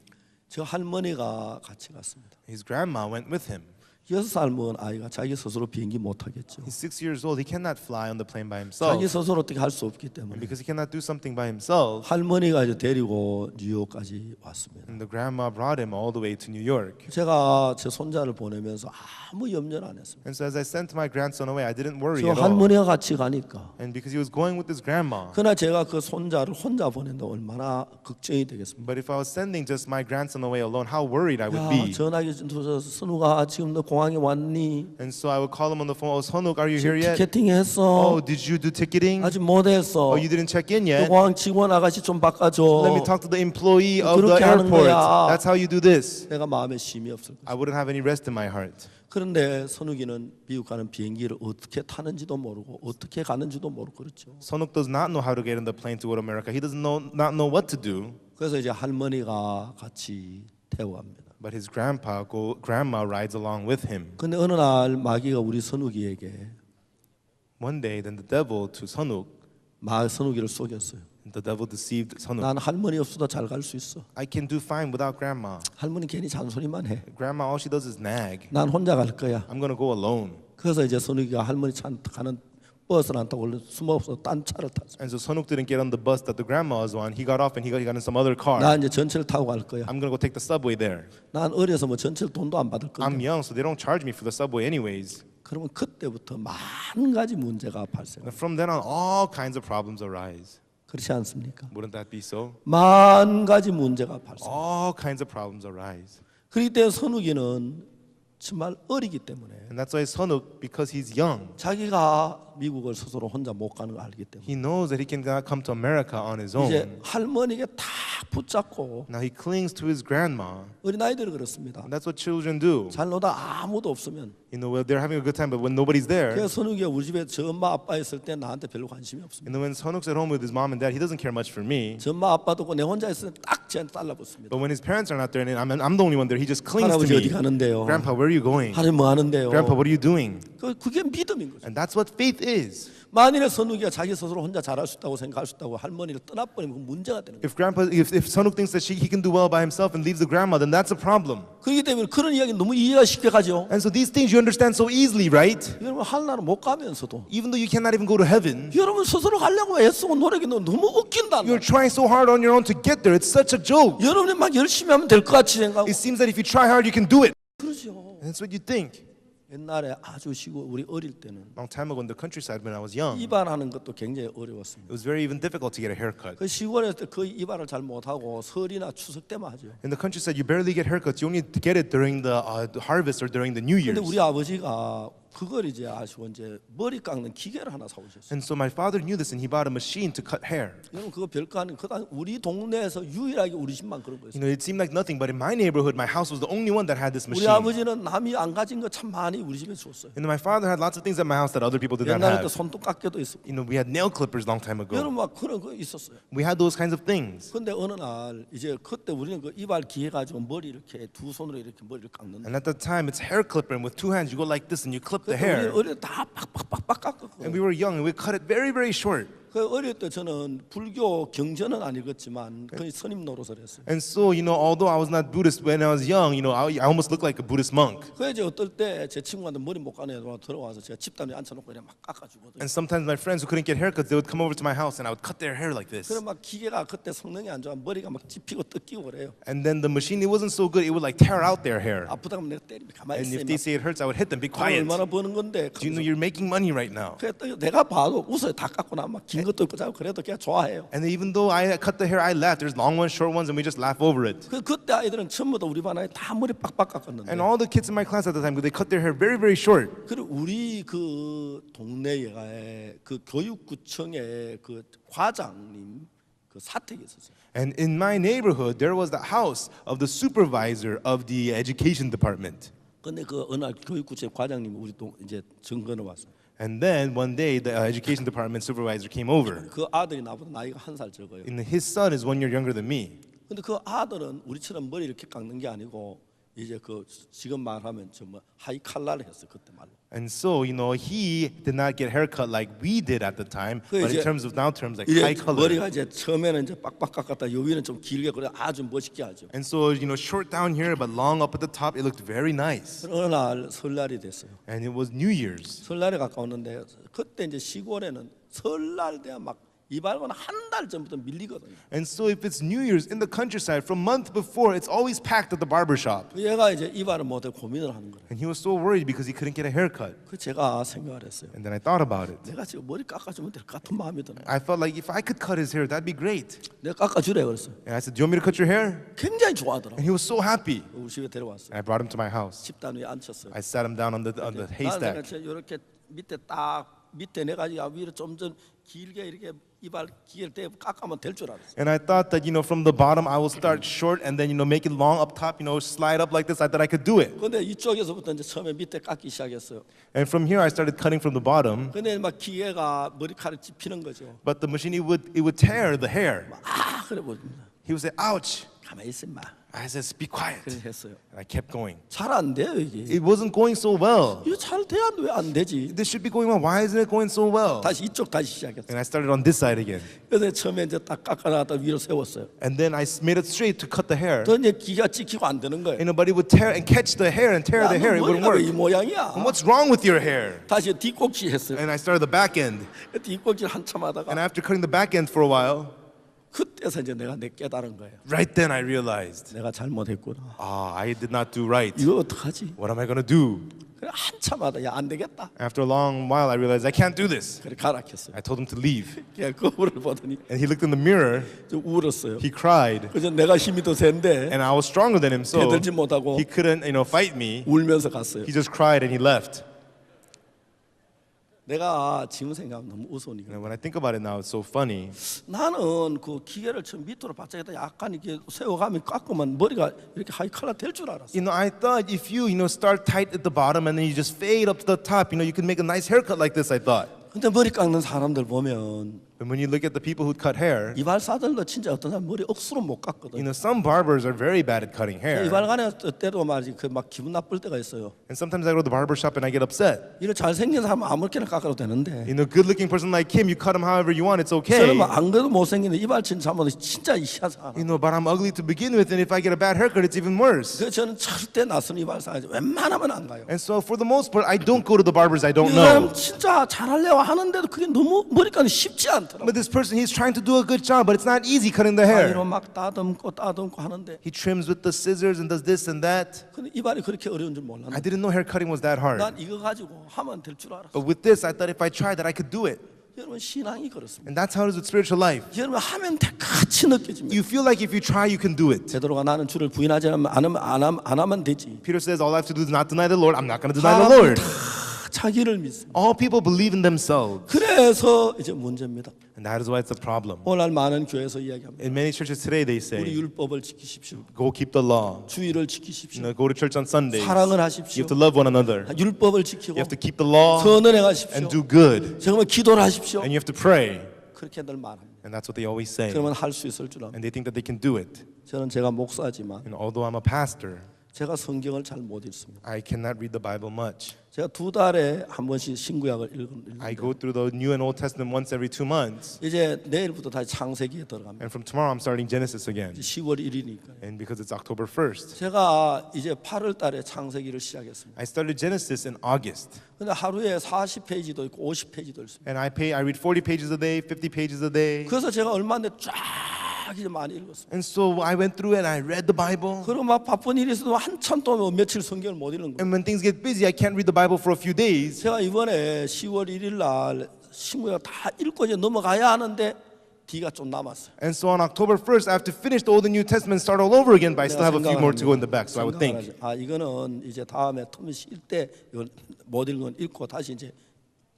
저 할머니가 같이 갔습니다. his grandma went with him. 6살 먹은 아이가 자기 스스로 비행기 못 하겠죠. He's 6 years old. He cannot fly on the plane by 자기 himself. 스스로 어떻게 할 수 없기 And 때문에 because he cannot do something by himself, 할머니가 이제 데리고 뉴욕까지 왔습니다. and the grandma brought him all the way to New York. 제가 제 손자를 보내면서 아무 염려를 안 했습니다. And so as I sent my grandson away, I didn't worry 저 at all. 할머니가 같이 가니까. And because he was going with his grandma. 그러나 제가 그 손자를 혼자 보낸다 얼마나 걱정이 되겠습니까? But if I was sending just my grandson away alone, how worried I would 야, be. 전화기 좀 선우가 지금 너 공항에 왔니? And so I would call him on the phone. Oh, Sonuk, are you here yet? 티켓팅 Oh, 했어? did you do ticketing? 아직 못 했어. Oh, you didn't check in 그 yet? 공항 직원 아가씨 좀 바꿔줘. Let me talk to the employee of the 그렇게 하는 airport. 거야. That's how you do this. 내가 마음에 쉼이 없을 거야. I wouldn't have any rest in my heart. 그런데 선욱이는 미국 가는 비행기를 어떻게 타는지도 모르고 어떻게 가는지도 모르고 그렇죠. Sonuk does not know how to get on the plane to go to America. He doesn't not know what to do. 그래서 이제 할머니가 같이 태워 갑니다. But his grandma rides along with him. 근데 어느 날 마귀가 우리 선욱이에게 One day, then the devil to Sonuk, 선욱이를 속였어요. the devil deceived Sonuk. 난 할머니 없어도 잘 갈 수 있어. I can do fine without grandma. 할머니 괜히 잔소리만 해. Grandma, all she does is nag. 난 혼자 갈 거야. I'm gonna go alone. 그래서 이제 선욱이가 할머니 차 가는 버스를 안 타고 숨어서 딴 차를 탔어. And so Sonuk didn't get on the bus that the grandma was on. He got off and he got in some other car. 나 이제 전철 타고 갈 거야. I'm gonna go take the subway there. 난 어려서 뭐 전철 돈도 안 받을 I'm 건데. young, so they don't charge me for the subway anyways. 그러면 그때부터 많은 가지 문제가 발생. And from then on, all kinds of problems arise. 그렇지 않습니까? Wouldn't that be so? 만 가지 문제가 발생. All kinds of problems arise. 그렇기 때문에 선욱이는 정말 어리기 때문에 And that's why Sonuk, because he's young, 자기가 미국을 스스로 혼자 못 가는 걸 알기 때문에 he knows that he cannot come to America on his 이제 own. 할머니에게 다 붙잡고 Now he clings to his grandma. 어린 아이들이 그렇습니다. And that's what children do. 잘 노다 아무도 없으면 You know, they're having a good time, but when nobody's there, 그래서 선욱이가 우리 집에 저 엄마 아빠 있을 때 나한테 별로 관심이 없습니다. and then when Sonuk's at home with his mom and dad, he doesn't care much for me. 저 엄마 아빠도 없고 내 혼자 있을 때 딱 쟤한테 달라붙습니다. But when his parents are not there and I'm the only one there, he just clings to 할아버지 어디 me. 가는데요? Grandpa, where are you going? 하나님 뭐 하는데요? Grandpa, what are you doing? 그게 믿음인 거죠. And that's what faith is. 만일에 선욱이가 자기 스스로 혼자 잘할 수 있다고 생각할 수 있다고 할머니를 떠나버리면 그 문제가 되는 거예요. If Sonuk thinks that he can do well by himself and leaves the grandma, then that's a problem. 그렇기 때문에 그런 이야기 너무 이해가 쉽게 가죠. And so these things you understand so easily, right? 여러분 하나는 못 가면서도 Even though you cannot even go to heaven, 여러분 스스로 가려고 애쓰고 노력이 너무 웃긴다. you're trying so hard on your own to get there. It's such a joke. 여러분이 막 열심히 하면 될 것 같이 생각하고 It seems that if you try hard, you can do it. 그러죠. And that's what you think. 옛날에 아주 시골 우리 어릴 때는 Long time ago in the countryside when I was young, 이발하는 것도 굉장히 어려웠습니다. it was very even difficult to get a haircut. 그 시골에 거의 이발을 잘 못하고 설이나 추석 때만 하죠. In the countryside, you barely get haircuts. You only get it during the harvest or during the New Year's. 근데 우리 아버지가 그걸 이제 아시고 이제 머리 깎는 기계를 하나 사오셨어요. And so my father knew this, and he bought a machine to cut hair. 여러분 그거 별거 아닌 그다 우리 동네에서 유일하게 우리 집만 그런 거였어요. You know, it seemed like nothing, but in my neighborhood, my house was the only one that had this 우리 machine. 아버지는 남이 안 가진 거 참 많이 우리 집에 줬어요. And my father had lots of things at my house that other people did not 옛날에 또 have. 손톱 깎여도 있었고. You know, we had nail clippers long time ago. 여러분 막 그런 거 있었어요. We had those kinds of things. 근데 어느 날 이제 그때 우리는 그 이발 기계 가지고 머리 이렇게 두 손으로 이렇게 머리를 깎는데. And at that time, it's hair clipper, and with two hands, you go like this, and you clip the 그때 우리 hair. 어릴 때 다 빡빡빡빡 깎았거든요. And we were young, and we cut it very, very short. 그 어릴 때 저는 불교 경전은 안 읽었지만 거의 스님 노릇을 했어요. And so, you know, although I was not Buddhist when I was young, you know, I almost looked like a Buddhist monk. 그래서 이제 어떨 때 제 친구한테 머리 못 가는 애들 들어와서 제가 집단에 앉혀놓고 그냥 막 깎아주거든요. And sometimes my friends who couldn't get haircuts, they would come over to my house, and I would cut their hair like this. 그래 막 기계가 그때 성능이 안 좋아 머리가 막 찝히고 뜯기고 그래요. And then the machine, it wasn't so good, it would like tear out their hair. 아프다고 하면 내가 때리면 가만히 And 있어요. if they say it hurts, I would hit them. Be 돈 quiet. 얼마나 버는 건데. Do you know you're making money right now? 그랬더니 내가 봐도 웃어요. 다 깎고 나면 막 긴 것도 있고 자고 그래도 그냥 좋아해요. And even though I cut the hair, I laugh. There's long ones, short ones, and we just laugh over it. 그때 아이들은 전부 다 우리 반 아이 다 머리 빡빡 깎았는데. And all the kids in my class at the time, they cut their hair very, very short. 그리고 우리 그 동네에 그 교육구청의 그 과장님 그 사택이 있었어요. And in my neighborhood, there was the house of the supervisor of the education department. 근데 그 어느 날 교육구청 과장님이 우리 동 이제 정근을 왔어요. And then one day, the education department supervisor came over. 그 아들이 나보다 나이가 한 살 적어요. And his son is 1 year younger than me. 근데 그 아들은 우리처럼 머리 이렇게 깎는 게 아니고 이제 그 지금 말하면 뭐 하이 칼라를 했어 그때 말로. And so, you know, he did not get haircut like we did at the time, 그 but in 이제- terms of now terms, like 이제 high color. 머리가 이제 처음에는 이제 빡빡 깎았다 요 위는 좀 길게 그래 아주 멋있게 하죠. And so, you know, short down here, but long up at the top, it looked very nice. 어느 날 설날이 됐어요. And it was New Year's. 설날에 가까웠는데 그때 이제 시골에는 설날 돼야 막 이발관 한 달 전부터 밀리거든요. And so if it's New Year's in the countryside, from month before, it's always packed at the barber shop. 얘가 이제 이발을 못해 고민을 하는 거예요. And he was so worried because he couldn't get a haircut. 그 제가 생각을 했어요. And then I thought about it. 내가 지금 머리 깎아주면 될 것 같은 마음이 드는 거예요. I felt like if I could cut his hair, that'd be great. 내가 깎아주래 그랬어요. And I said, do you want me to cut your hair? 굉장히 좋아하더라고. And he was so happy. 우리 집에 데려왔어요. And I brought him to my house. 집단 위에 앉혔어요. I sat him down on the haystack. 이렇게 밑에 딱 밑에 내가 위로 점점 길게 이렇게 이발 기계를 대고 깎으면 될 줄 알았어요. And I thought that, you know, from the bottom, I will start short and then, you know, make it long up top, you know, slide up like this. I thought I could do it. 근데 이쪽에서부터 이제 처음에 밑에 깎기 시작했어요. And from here, I started cutting from the bottom. 근데 막 기계가 머리카락 찝히는 거죠. But the machine, it would tear the hair. 아 그래 보입니다. He would say, ouch. 가만히 있어 마. I said, be quiet. 그래 했어요. And I kept going. 잘 안 돼요 이게. It wasn't going so well. 이거 잘 돼야 왜 안 되지? This should be going well. Why isn't it going so well? 다시 이쪽 다시 시작했어요. And I started on this side again. 그래서 처음에 이제 딱 깎아놨다 위로 세웠어요. And then I made it straight to cut the hair. 또 이제 기가 찍히고 안 되는 거예요. And nobody would tear and catch the hair and tear 야, the 너 hair. It wouldn't 머리가 왜 이 work. 모양이야? And what's wrong with your hair? 다시 뒷꼭지 했어요. And I started the back end. 뒷꼭지를 한참 하다가 And after cutting the back end for a while, 그때서 이제 내가 깨달은 거예요. right then I realized, 내가 잘못했구나. I did not do right. 이거 어떡하지? What am I going to do? 그래 한참 하다 야 안 되겠다. After a long while, I realized I can't do this. 그래 가락했어요. I told him to leave. 그냥 거울을 보더니 And he looked in the mirror. 좀 울었어요. He cried. 그래서 내가 힘이 더 센데 And I was stronger than him, so 대들지 못하고 he couldn't, you know, fight me. 울면서 갔어요. He just cried and he left. 내가 지금 생각하면 너무 우스우니까. And when I think about it now, it's so funny. 나는 그 기계를 처음 밑으로 바짝에다 약간 이렇게 세워가면 깎으면 머리가 이렇게 하이 칼라 될 줄 알았어. You know, I thought if you know, start tight at the bottom and then you just fade up to the top, you know, you can make a nice haircut like this, I thought. 근데 머리 깎는 사람들 보면 And when you look at the people who cut hair, 이발사들도 진짜 어떤 사람 머리 억수로 못 you 깎거든. know, some barbers are very bad at cutting hair. 이발관에 때도 말이지 그 막 기분 나쁠 때가 있어요. And sometimes I go to the barber shop and I get upset. 이런 잘생긴 사람은 아무렇게나 깎아도 되는데 You know, good-looking person like him, you cut him however you want, it's okay. 저는 안 그래도 못생긴데 이발친 잘못은 진짜 이상한 사람. You know, but I'm ugly to begin with, and if I get a bad haircut, it's even worse. 그래서 저는 절대 낯선 이발사 웬만하면 안 가요. And so, for the most part, I don't go to the barbers I don't 이 사람 know. 진짜 잘하려고 하는데도 그게 너무 머리카락이 쉽지 않다. 않더라고. But this person, he's trying to do a good job, but it's not easy cutting the 가위로 hair. 막 따듬고 하는데 He trims with the scissors and does this and that. 근데 이발이 그렇게 어려운 줄 I 몰랐는데 didn't know hair cutting was that hard. 난 이거 가지고 하면 될 줄 알았어. But with this, I thought if I tried that, I could do it. 여러분 신앙이 그렇습니다. And that's how it is with spiritual life. 여러분 하면 같이 느껴집니다. You feel like if you try, you can do it. 베드로가 나는 주를 부인하지 안 하면 되지. Peter says, all I have to do is not deny the Lord. I'm not going to deny the Lord. 다 자기를 믿습니다. All people believe in themselves. 그래서 이제 문제입니다. And that is why it's a problem. 오늘 많은 교회에서 이야기합니다. In many churches today, they 우리 say, 율법을 지키십시오. go keep the law. 주의를 지키십시오. Go to church on Sundays. 사랑을 You 하십시오. have to love one another. 율법을 지키고 You have to keep the law 선을 행하십시오. and do good. 정말 기도를 하십시오. And you have to pray. 그렇게 늘 말합니다. And that's what they always say. 그러면 할 수 있을 줄 압니다. And they think that they can do it. 저는 제가 목사지만 And although I'm a pastor, 제가 성경을 잘 못 읽습니다. I cannot read the Bible much. 제가 2달에 한 번씩 신구약을 읽는데 I go through the New and Old Testament once every 2 months. 이제 내일부터 다시 창세기에 들어갑니다. And from tomorrow, I'm starting Genesis again. 10월 1일이니까. And because it's October 1st, 제가 이제 8월 달에 창세기를 시작했습니다. I started Genesis in August. 근데 하루에 40페이지도 있고 50페이지도 있습니다. And I read 40 pages a day, 50 pages a day. 그래서 제가 얼마인데 쫙 이제 많이 읽었습니다. And so I went through it and I read the Bible. 그리고 막 바쁜 일이 있어도 한참 동안 며칠 성경을 못 읽는 거예요. And when things get busy, I can't read the Bible for a few days. 제가 이번에 10월 1일 날 신구약 다 읽고 이제 넘어가야 하는데 뒤가 좀 남았어요. And so on October 1st, I have to finish the Old and New Testament, start all over again, but I still have a few more to go in the back. So I would think, 이거는 이제 다음에 텀이 쉴 때 못 읽은 건 읽고 다시 이제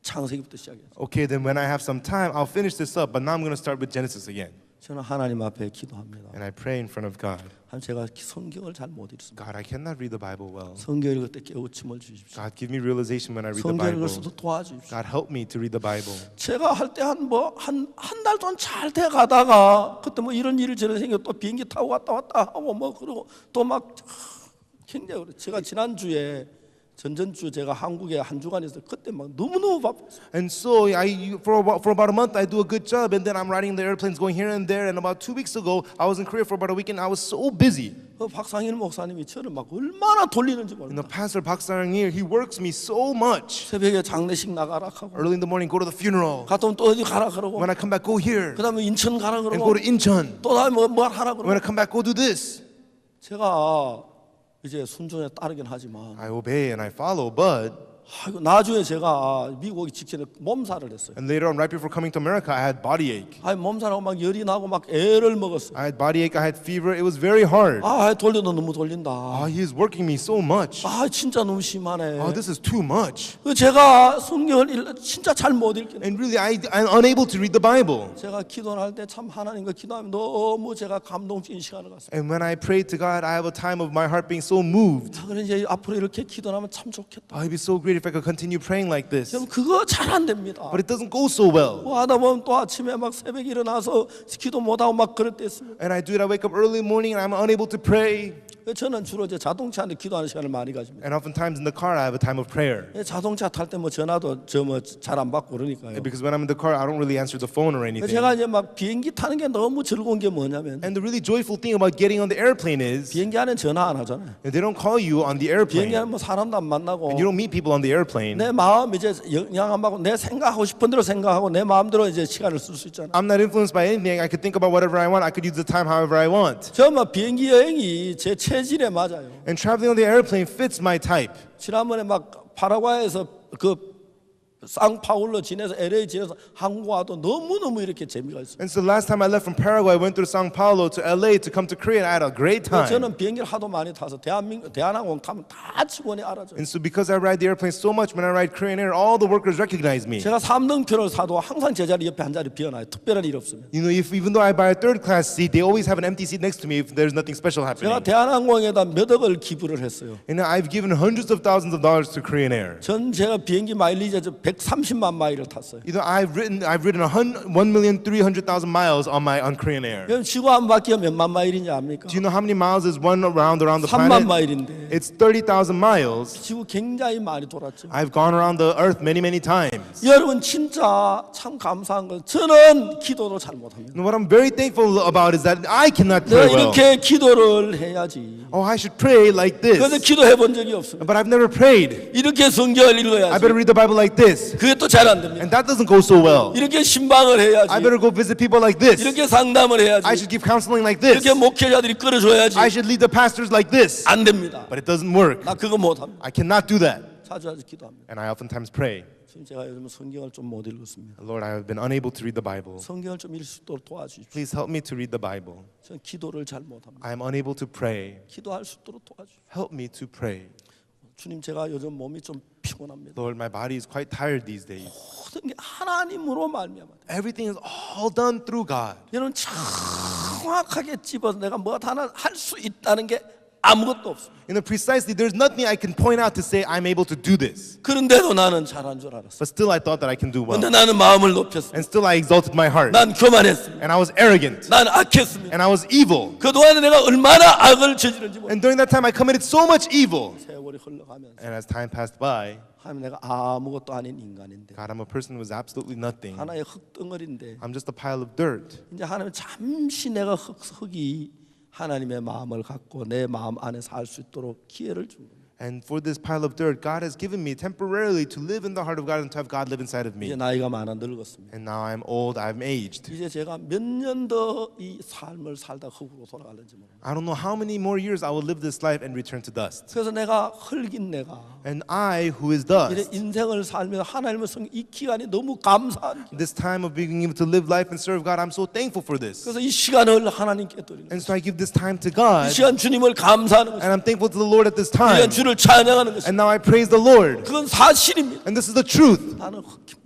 창세기부터 시작해요. okay, then when I have some time, I'll finish this up. But now I'm going to start with Genesis again. 저는 하나님 앞에 기도합니다. And I pray in front of God. 제가 성경을 잘 못 읽습니다. God, I cannot read the Bible well. 성경 읽을 때 깨우침을 주십시오. God, give me realization when I read the 성경 Bible. 읽을 수도 도와주십시오. God, help me to read the Bible. 제가 할 때 한 달 동안 잘 돼 가다가 그때 뭐 이런 일이 저런 생겨 또 비행기 타고 왔다 하고 뭐 그러고 또 막 굉장히 그래. 제가 지난주에 전전주 제가 한국에 한 주간 있어요. 그때 막 너무너무 바빴어요. And so for about a month, I do a good job, and then I'm riding the airplanes going here and there. And about 2 weeks ago, I was in Korea for about a week, and I was so busy. 그 박상일 목사님이 저를 막 얼마나 돌리는지 And 몰라. the pastor Park Sang-il, he works me so much. 새벽에 장례식 나가라 하고 Early in the morning, go to the funeral. 갔다 오면 또 어디 가라 그러고 When I come back, go here 그다음에 인천 가라 and 그러고 go to Incheon. 또 다음에 뭐 하라 그러고 When I come back, go do this. 제가 이제 순종에 따르긴 하지만 I obey and I follow, but 아이고, 나중에 제가 미국 오기 직전에 몸살을 했어요. and later on, right before coming to America, I had body ache. 몸살하고 막 열이 나고 막 애를 먹었어요. I had body ache. I had fever. It was very hard. 돌려도 너무 돌린다. He is working me so much. 진짜 너무 심하네. This is too much. 제가 성경을 진짜 잘 못 읽겠네. And really, I'm unable to read the Bible. 제가 기도를 할 때 참 하나님과 기도하면 너무 제가 감동적인 시간을 갖습니다. And when I pray to God, I have a time of my heart being so moved. 그래서 이제 앞으로 이렇게 기도하면 참 좋겠다. It'd be so great if I could continue praying like this. 그럼 그거 잘 안 됩니다. But it doesn't go so well. 뭐 하다 보면 또 아침에 막 새벽에 일어나서 기도 못하고 막 그럴 때 있습니다. And I do it. I wake up early in the morning and I'm unable to pray. 저는 주로 이제 자동차 안에 기도하는 시간을 많이 가집니다. And oftentimes in the car, I have a time of prayer. 자동차 탈 때 뭐 전화도 잘 안 받고 그러니까요. Because when I'm in the car, I don't really answer the phone or anything. 제가 이제 막 비행기 타는 게 너무 즐거운 게 뭐냐면 And the really joyful thing about getting on the airplane is 비행기 안에 전화 안 하잖아요. they don't call you on the 비행기 안에 airplane. 뭐 사람도 안 만나고 And you don't meet people on the airplane. 내 마음 이제 영향 안 받고 내 생각하고 싶은 대로 생각하고 내 마음대로 이제 시간을 쓸 수 있잖아요. I'm not influenced by anything. I could think about whatever I want. I could use the time however I want. 정말 비행기 여행이 제 체질에 맞아요. And traveling on the airplane fits my type. 지난번에 막 파라과이에서 그 상파울로 지내서 LA 지내서 한국 와도 너무너무 이렇게 재미가 있어요. And so last time I left from Paraguay, I went through Sao Paulo to LA to come to Korea, and I had a great time. 저는 비행기를 하도 많이 타서 대한항공 타면 다 직원이 알아줘요. And so because I ride the airplane so much, when I ride Korean Air, all the workers recognize me. 제가 3등표를 사도 항상 제 자리 옆에 한 자리 비어놔요. 특별한 일 없으면. You know, even though I buy a third class seat, they always have an empty seat next to me if there's nothing special 제가 happening. 대한항공에다 몇 억을 기부를 했어요. And I've given hundreds of thousands of dollars to Korean Air. 제가 비행기 마일리지 130만 마일을 탔어요. You know, I've ridden 1,300,000 miles on Korean Air. 그럼 지구 한 바퀴가 몇만 마일인지 압니까? Do you know how many miles is one around the 3만 planet? 마일인데 It's 30,000 miles. 지구 굉장히 많이 돌았죠. I've gone around the earth many times. 여러분 진짜 참 감사한 건 저는 기도를 잘 못합니다. And what I'm very thankful about is that I cannot 내가 pray well. 이렇게 기도를 해야지 Oh, I should pray like 그런데 this. 기도해 본 적이 없습니다. But I've never prayed. 이렇게 성경을 I 읽어야지. better read the Bible like this. 그게 또 잘 안 됩니다. And that doesn't go so well. 이렇게 신방을 해야지. I better go visit people like this. 이렇게 상담을 해야지. I should give counseling like this. 이렇게 목회자들이 끌어줘야지. I should lead the pastors like this. 안 됩니다. But it doesn't work. 나 그거 못합니다. I cannot do that. 자주 기도합니다. And I oftentimes pray, 지금 제가 요즘 성경을 좀 못 읽었습니다. Lord, I have been unable to read the Bible. 성경을 좀 읽을 수 있도록 도와주십시오. Please help me to read the Bible. 저는 기도를 잘 못합니다. I am unable to pray. 기도할 수 있도록 도와주십시오. Help me to pray. 주님, 제가 요즘 몸이 좀 피곤합니다. Lord, my body is quite tired these days. 모든 게 하나님으로 말미암아. Everything is all done through God. 이는 정확하게 집어서 내가 뭐 하나 할 수 있다는 게 아무것도 없습니다. Precisely, there's nothing I can point out to say I'm able to do this. 그런데도 나는 잘한 줄 알았어. But still, I thought that I can do well. 근데 나는 마음을 높였습니다. And still, I exalted my heart. 난 교만했습니다. And I was arrogant. 난 악했습니다. And I was evil. 그동안에 내가 얼마나 악을 저지른지 몰라. And during that time, I committed so much evil. 세월이 흘러가면서 And as time passed by, 하나님, 내가 아무것도 아닌 인간인데, God, I'm a person who is absolutely nothing. 하나의 흙덩어리인데, I'm just a pile of dirt. 이제 하나님 잠시 내가 흙이 하나님의 마음을 갖고 내 마음 안에서 할 수 있도록 기회를 준 겁니다. And for this pile of dirt, God has given me temporarily to live in the heart of God and to have God live inside of 이제 me. 나이가 많아 늙었습니다. And now I'm old, I'm aged. 이제 제가 몇 년 더 이 삶을 살다 흙으로 돌아갈는지 모릅니다. I don't know how many more years I will live this life and return to dust. 그래서 내가 흙인 내가 And I, who is 이래 dust, 인생을 살면서 하나님을 이 기간이 너무 감사한 기간. this time of being able to live life and serve God, I'm so thankful for this. 그래서 이 시간을 하나님께 드리는 And so I give this time to 이 God, 시간 주님을 감사하는 것입니다. and I'm thankful to the Lord at this 이 시간 time. 주를 찬양하는 것입니다. And now I praise the Lord. 그건 사실입니다. And this is the truth. 나는 흙입니다.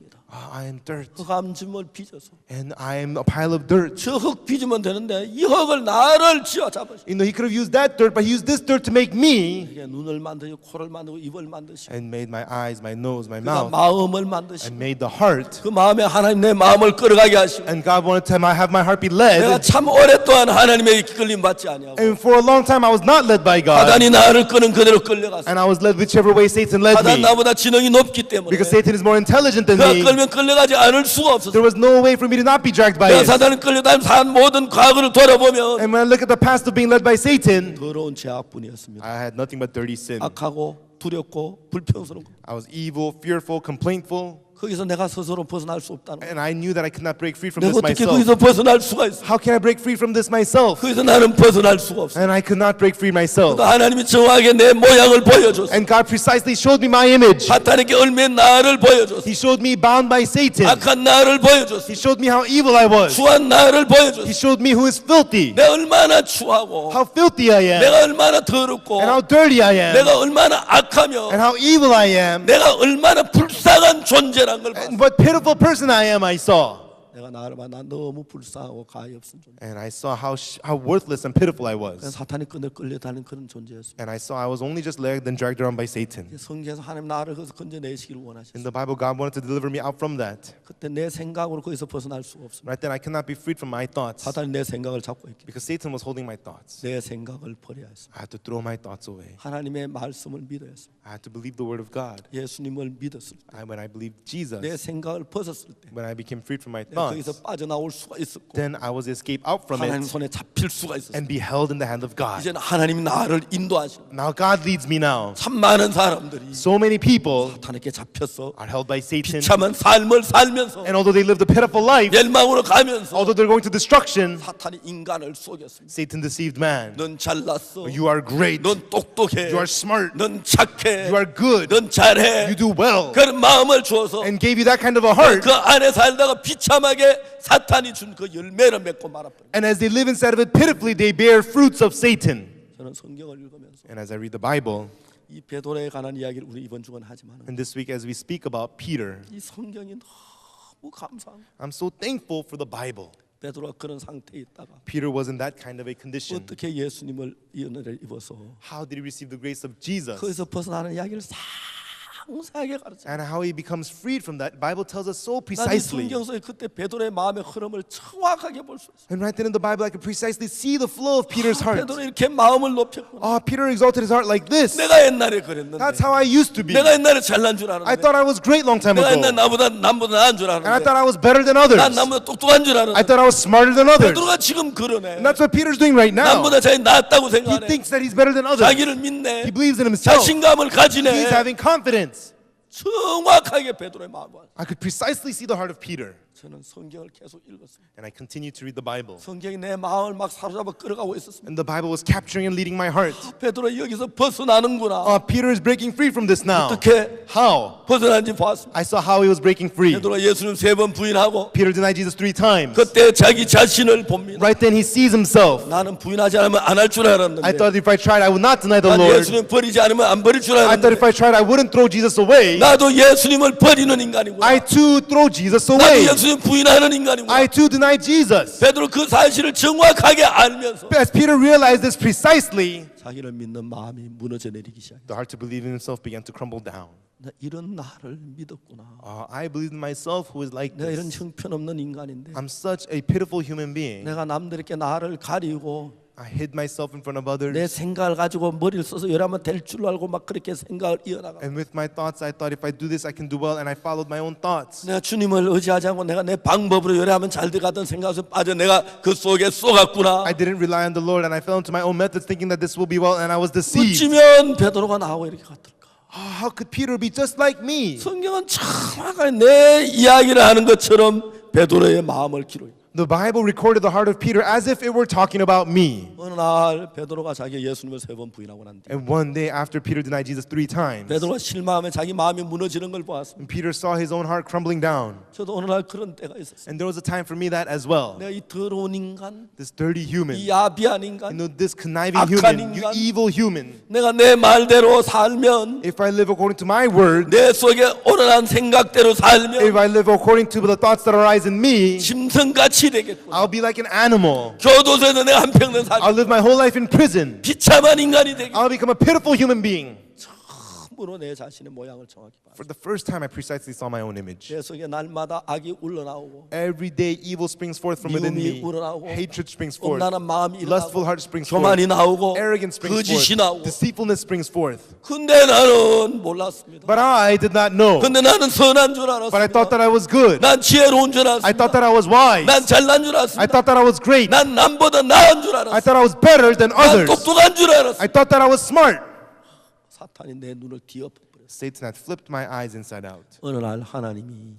I am dirt. 흙암짐을 빚어서 And I am a pile of dirt. 저 흙 빚으면 되는데 이 흙을 나를 쥐어 잡으시고 He could have used that dirt, but he used this dirt to make me 이게 눈을 만드시고 코를 만들고 입을 만드시고 and made my eyes, my nose, my 그가 mouth, 마음을 and 만드시고 made the heart. 그 마음에 하나님 내 마음을 끌어가게 하시고 And God wanted to have my heart be 내가 led. 참 오랫동안 하나님에게 끌림 받지 아니하고 And for a long time, I was not led by God. 사단이 나를 끄는 그대로 끌려갔어. And I was led whichever way Satan led 사단 me. 나보다 지능이 높기 때문에 Because Satan is more intelligent than 그가 me. 끌면 끌려가지 않을 수가 없었어. There was no way for me to not be dragged by 내가 it. 사단을 끌려다니면 산 모든 과거를 돌아보면 And when I look at the past of being led by Satan, 더러운 죄악뿐이었습니다. I had nothing but dirty sin. 악하고 두렵고 불평스러운 거. I was evil, fearful, complaintful. 거기서 내가 스스로 벗어날 수 없다는 거. And I knew that I could not break free from 내가 this 어떻게 myself. 거기서 벗어날 수가 있어? How can I break free from this myself? 거기서 나는 벗어날 수가 없어. And I could not break free myself. 그러니까 하나님이 정확하게 내 모양을 보여줬어. And God precisely showed me my image. 사탄에게 얽매인 나를 보여줬어. He showed me bound by Satan. 악한 나를 보여줬어. He showed me how evil I was. 추한 나를 He 보여줬어. showed me who is filthy, 내가 얼마나 추하고 how filthy I am, 내가 얼마나 더럽고 and how dirty I am, 내가 얼마나 악하며 and how evil I am, 내가 얼마나 불쌍한 존재란 걸 봤어. and what pitiful person I am, I saw. 내가 나를 봐, 난 너무 불쌍하고 가히 없은 존재. And I saw how worthless and pitiful I 그래서 was. 사탄이 끌려다니는 그런 존재였어. And I saw I was only just led and dragged around by Satan. 성경에서 하나님 나를 거기서 건져내시기를 원하셨어. In the Bible, God wanted to deliver me out from that. 그때 내 생각으로 거기서 벗어날 수가 없습니다. Right then, I cannot be freed from my thoughts 사탄이 내 생각을 잡고 있기 because Satan was holding my thoughts. 내 생각을 버려야 했어. I had to throw my thoughts away. 하나님의 말씀을 믿어야 했어. I had to believe the word of God. 예수님을 믿었을 때, When I believed Jesus, 내 생각을 벗었을 때, when I became freed from my 내가 거기서 thoughts, 빠져나올 수가 있었고 then I was escape out from 하나님 it 손에 잡힐 수가 있었어. and be held in the hand of God. 이제는 하나님이 나를 인도하시고 Now God leads me now. 참 많은 사람들이 So many people 사탄에게 잡혀서 are held by Satan, 비참한 삶을 살면서 and although they lived a pitiful life, 멸망으로 가면서 although they're going to destruction, 사탄이 인간을 속였습니다. Satan deceived man. 넌 잘났어. You are great. 넌 똑똑해. You are smart. 넌 착해. You are good. 넌 잘해. You do well. 그런 마음을 주어서 And gave you that kind of a heart. 그 안에 살다가 비참하게 사탄이 준 그 열매를 맺고 말아버려. And as they live inside of it pitifully, they bear fruits of Satan. 저는 성경을 읽으면서 And as I read the Bible, 이 베드로에 관한 이야기를 우리 이번 주간 하지만 and this week as we speak about Peter, 이 성경이 너무 감사한 거예요. I'm so thankful for the Bible. 베드로가 그런 상태에 있다가 Peter was in that kind of a condition. 어떻게 예수님을 이 은혜를 입어서 How did he receive the grace of Jesus? 거기서 벗어나는 이야기를 싹 상세하게 가르쳐. and how he becomes freed from that. Bible tells us so 나는 precisely. 성경 속에 그때 베드로의 마음의 흐름을 정확하게 볼 수 있어. And right then in the Bible, I can precisely see the flow of Peter's heart. 베드로 이렇게 마음을 높였구나. Oh, Peter exalted his heart like this. 내가 옛날에 그랬는데. That's how I used to be. 내가 옛날에 잘난 줄 I 알았는데. thought I was great long time 내가 옛날에 ago. 남보다 나은 줄 And I 알았는데. thought I was better than others. 난 남보다 똑똑한 줄 I 알았는데. thought I was smarter than others. 베드로가 지금 그러네. And that's what Peter's doing right now. 남보다 자기 낫다고 He 생각하네. thinks that he's better than others. 자기를 믿네. He believes in himself. 자신감을 He's 가지네. having confidence. 정확하게 베드로의 마음을. I could precisely see the heart of Peter. 저는 성경을 계속 읽었습니다. And I continued to read the Bible. 성경이 내 마음을 막 사로잡아 끌어가고 있었습니다. And the Bible was capturing and leading my heart. 베드로 여기서 벗어나는구나. Peter is breaking free from this now. 어떻게 How? 벗어난지 봤습니다. I saw how he was breaking free. 베드로가 예수님 3번 부인하고 Peter denied Jesus 3 times. 그때 자기 자신을 봅니다. Right then he sees himself. 나는 부인하지 않으면 안 할 줄 I 알았는데 thought if I tried, I would not deny the 난 Lord. 예수님 버리지 않으면 안 버릴 줄 I thought if 알았는데 I tried, I wouldn't throw Jesus away. 나도 예수님을 버리는 인간이구나. I too throw Jesus 나도 away. 예수님 부인하는 인간이구나. I too deny Jesus. 베드로 그 사실을 정확하게 알면서 As Peter realized this precisely, 자기를 믿는 마음이 무너져 내리기 시작했다. the heart to believe in himself began to crumble down. 나 이런 나를 믿었구나. I believed in myself who is like 내가 이런 this. 형편없는 인간인데 I'm such a pitiful human being. 내가 남들에게 나를 가리고 I hid myself in front of 내 others. 생각을 가지고 머리를 써서 열하면 될 줄 알고 막 그렇게 생각을 이어나가. And with my thoughts, I thought if I do this, I can do well. And I followed my own thoughts. 내가 주님을 의지하지 않고 내가 내 방법으로 열하면 잘 돼가던 생각에서 빠져 내가 그 속에 쏘갔구나. I didn't rely on the Lord, and I fell into my own methods, thinking that this will be well, and I was deceived. 어찌면 베드로가 나하고 이렇게 같을까? How could Peter be just like me? 성경은 정확하게 내 이야기를 하는 것처럼 베드로의 마음을 기록해. The Bible recorded the heart of Peter as if it were talking about me. 어느 날 베드로가 자기 예수님을 3번 부인하고 난 뒤 And one day after Peter denied Jesus 3 times, 베드로가 실망하며 자기 마음이 무너지는 걸 보았습니다. and Peter saw his own heart crumbling down. 저도 어느 날 그런 때가 있었어요. And there was a time for me that as well. 내가 이 더러운 인간, This dirty human, 이 야비한 you 인간, know, this conniving 악한 human, you 인간. evil human. 내가 내 말대로 살면 If I live according to my word, 내 속에 오르난 생각대로 if 살면 I live according to the thoughts that arise in me, 짐승같이 되겠구나. I'll be like an animal. 교도소에서 내가 한평생 I'll 살고 live my whole life in prison. 비참한 인간이 되겠구나. I'll become a pitiful human being. 처음으로 내 자신의 모양을 정확히 봤어. For the first time, I precisely saw my own image. 내 속에 날마다 악이 울러나오고 Every day, evil springs forth from within 미움이 me. 우러나오고 Hatred springs forth. 엄란한 마음이 Lustful 일어나고 heart springs forth. 교만이 나오고 Arrogance springs 거짓이 forth. 나오고. Deceitfulness springs forth. 근데 나는 몰랐습니다. But I did not know. 근데 나는 선한 줄 But I thought that 알았습니다. I was good. 난 지혜로운 줄 I thought 알았습니다. that I was wise. 난 잘난 줄 I 알았습니다. thought that I was great. 난 남보다 나은 줄 I 알았습니다. thought I was better than 난 others. 똑똑한 줄 I 알았습니다. thought that I was smart. 사탄이 내 눈을 뒤엎어버렸어요. Satan had flipped my eyes inside out. 어느 날 하나님이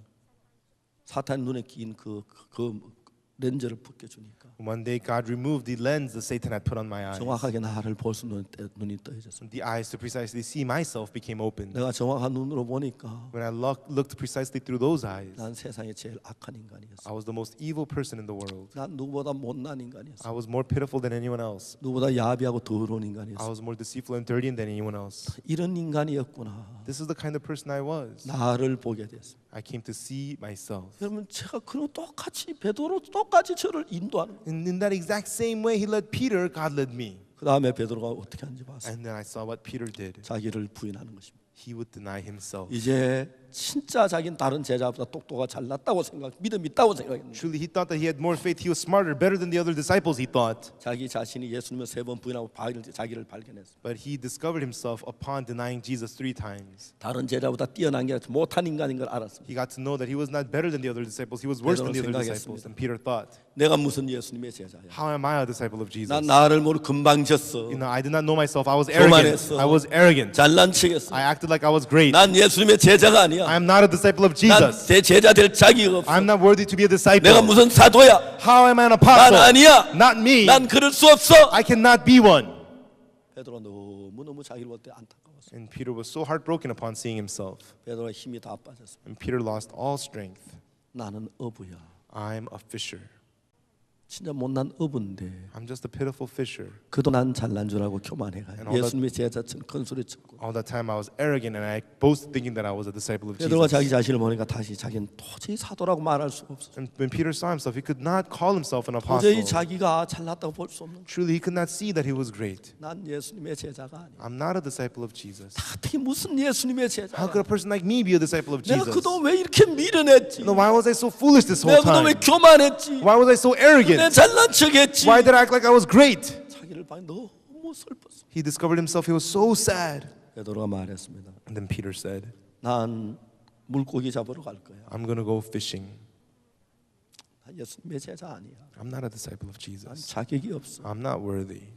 사탄 눈에 낀 그 렌즈를 벗겨주니까 One day, God removed the lens that Satan had put on my eyes. 정확하게 나를 볼 수 있는 눈이 떠져졌습니다. The eyes to precisely see myself became open. 내가 정확한 눈으로 보니까 When I looked precisely through those eyes, 난 세상에 제일 악한 인간이었어. I was the most evil person in the world. 난 누구보다 못난 인간이었어. I was more pitiful than anyone else. 누구보다 야비하고 더러운 I 인간이었어. was more deceitful and dirty than anyone else. 이런 인간이었구나. This is the kind of person I was. 나를 보게 됐습니다. I came to see myself. 여러분 제가 그런 똑같이 베드로 똑같이 저를 인도하는 거예요. And in that exact same way he led Peter, God led me. 그 다음에 베드로가 어떻게 하는지 봤어요. And then I saw what Peter did. 자기를 부인하는 것입니다. He would deny himself. 이제 진짜 자기는 다른 제자보다 똑똑하고 잘났다고 믿음 있다고 생각했는데 Truly, he thought that he had more faith. He was smarter, better than the other disciples, he thought. 자기 자신이 예수님을 3번 부인하고 자기를 발견했어요. But he discovered himself upon denying Jesus 3 times. 다른 제자보다 뛰어난 게 아니라 못한 인간인 걸 알았습니다. He got to know that he was not better than the other disciples. He was worse than the other disciples. And Peter thought, 내가 무슨 예수님의 제자야. how am I a disciple of Jesus? 난 나를 모르고 금방 졌어. You know, I did not know myself. I was arrogant. 교만했어. I was arrogant. 잘난 척했어. I acted like I was great. 난 예수님의 제자가 아니야. I am not a disciple of 난 Jesus. 제 제자 될 자격이 없어. I'm not worthy to be a disciple. 내가 무슨 사도야. How am I an 난 apostle? 아니야. Not me. 난 그럴 수 없어. I cannot be one. 베드로가 너무너무 자기를 볼 때 안타까웠어. And Peter was so heartbroken upon seeing himself. 베드로가 힘이 다 빠졌어. And Peter lost all strength. 나는 어부야. I'm a fisher. 진짜 못난 어부인데 I'm just a pitiful fisher. 그도 난 잘난 줄 알고 교만해가. And all that- 예수님의 제자처럼 큰 소리 치고. All that time I was arrogant and I boasted thinking that I was a disciple of 베드로가 자기 Jesus. 자신을 보니까 다시 자기는 도저히 사도라고 말할 수가 없어. And when Peter saw himself, he could not call himself an apostle. 도저히 자기가 잘났다고 볼 수 없는. Truly, he could not see that he was great. 난 예수님의 제자가 아니야. I'm not a disciple of Jesus. 어떻게 무슨 예수님의 How could 제자야? a person like me be a disciple of 내가 Jesus? 그동안 왜 이렇게 미련했지? No, why was I so foolish this whole 내가 그동안 왜 time? 교만했지? Why was I so 내 arrogant? 잘난 척했지? Why did I act like I was great? 자기를 봐 너무 슬펐어. He discovered himself. He was so sad. 베드로가 말했습니다. And then Peter said, 난 물고기 잡으러 갈 거야. I'm going to go fishing. 난 예수님의 제자 아니야. I'm not a disciple of 난 Jesus. 자격이 없어. I'm not worthy.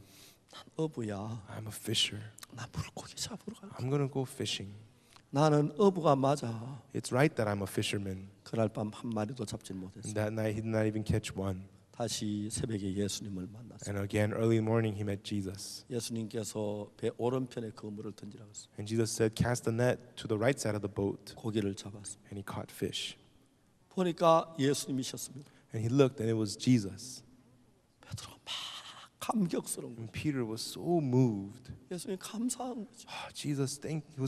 난 어부야. I'm a fisher. 나 물고기 잡으러 갈 거야. I'm going to go fishing. 나는 어부가 맞아. It's right that I'm a fisherman. 그날 밤 한 마리도 잡지 못했어. And that night, he did not even catch one. 다시 새벽에 예수님을 만났어. And again, early in the morning, he met Jesus. 예수님께서 배 오른편에 그물을 던지라고 했어. And Jesus said, cast the net to the right side of the boat. 고기를 잡았어. And he caught fish. 보니까 예수님이셨습니다. And he looked, and it was Jesus. 베드로가 막 감격스러운 거예요. And Peter was so moved. 예수님 감사한 거죠. He was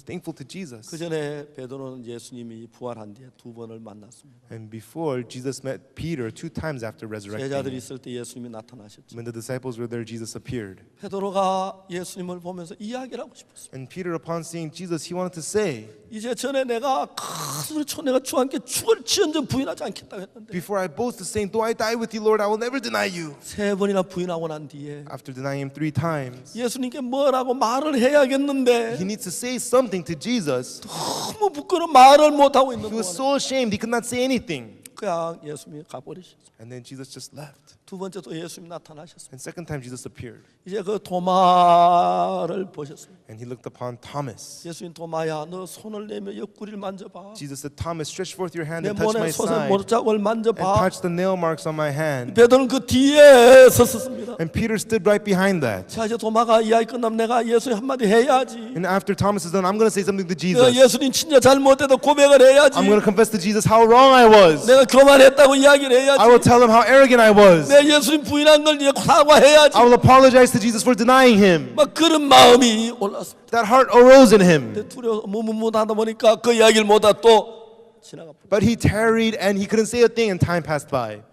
thankful to Jesus. 그 전에 베드로는 예수님이 부활한 뒤에 두 번을 만났습니다. And before, Jesus met Peter 2 times after 제자들이 resurrecting. 있을 때 예수님이 나타나셨죠. When the disciples were there, Jesus appeared. 베드로가 예수님을 보면서 이야기를 하고 싶었어요. And Peter, upon seeing Jesus, he wanted to say, 이제 전에 내가 큰 소리 쳐 내가 주 함께 죽을지언정 부인하지 않겠다고 했는데 before I boast, saying, though I die with you, Lord, I will never deny you. 세 번이나 부인하고 난 뒤에 After denying him 3 times, 예수님께 뭐라고 말을 해야겠는데 he needs to say something to Jesus. 너무 부끄러워 말을 못하고 있는 He was 거예요. so ashamed, he could not say anything. 그냥 예수님이 가버리셨어요. And then Jesus just left. 두 번째 또 예수님이 나타나셨어요. And second time, Jesus appeared. 이제 그 도마를 보셨어요. And he looked upon Thomas. 예수님 도마야 너 손을 내며 옆구리를 만져봐. Jesus said, Thomas, stretch forth your hand 내 and touch 몸에 my 솟은 side. 못자국을 And 만져봐. touch the nail marks on my hand. 베드로는 그 뒤에 섰습니다. And Peter stood right behind that. 자 이제 도마가 이야기 끝나면 내가 예수님 한마디 해야지. And after Thomas is done, I'm going to say something to 내가 Jesus. 예수님 진짜 잘못해도 고백을 해야지. I'm going to confess to Jesus how wrong I was. 내가 교만했다고 이야기를 해야지. I will tell him how arrogant I was. 내 예수님 부인한 걸 이제 사과해야지. I will apologize to Jesus for denying him. 막 그런 마음이 올랐습니다. That heart arose in him. 근데 두려워 무무무하다 보니까 그 이야기를 못하다 또 지나가 버려. But he tarried and he couldn't say a thing, and time passed by.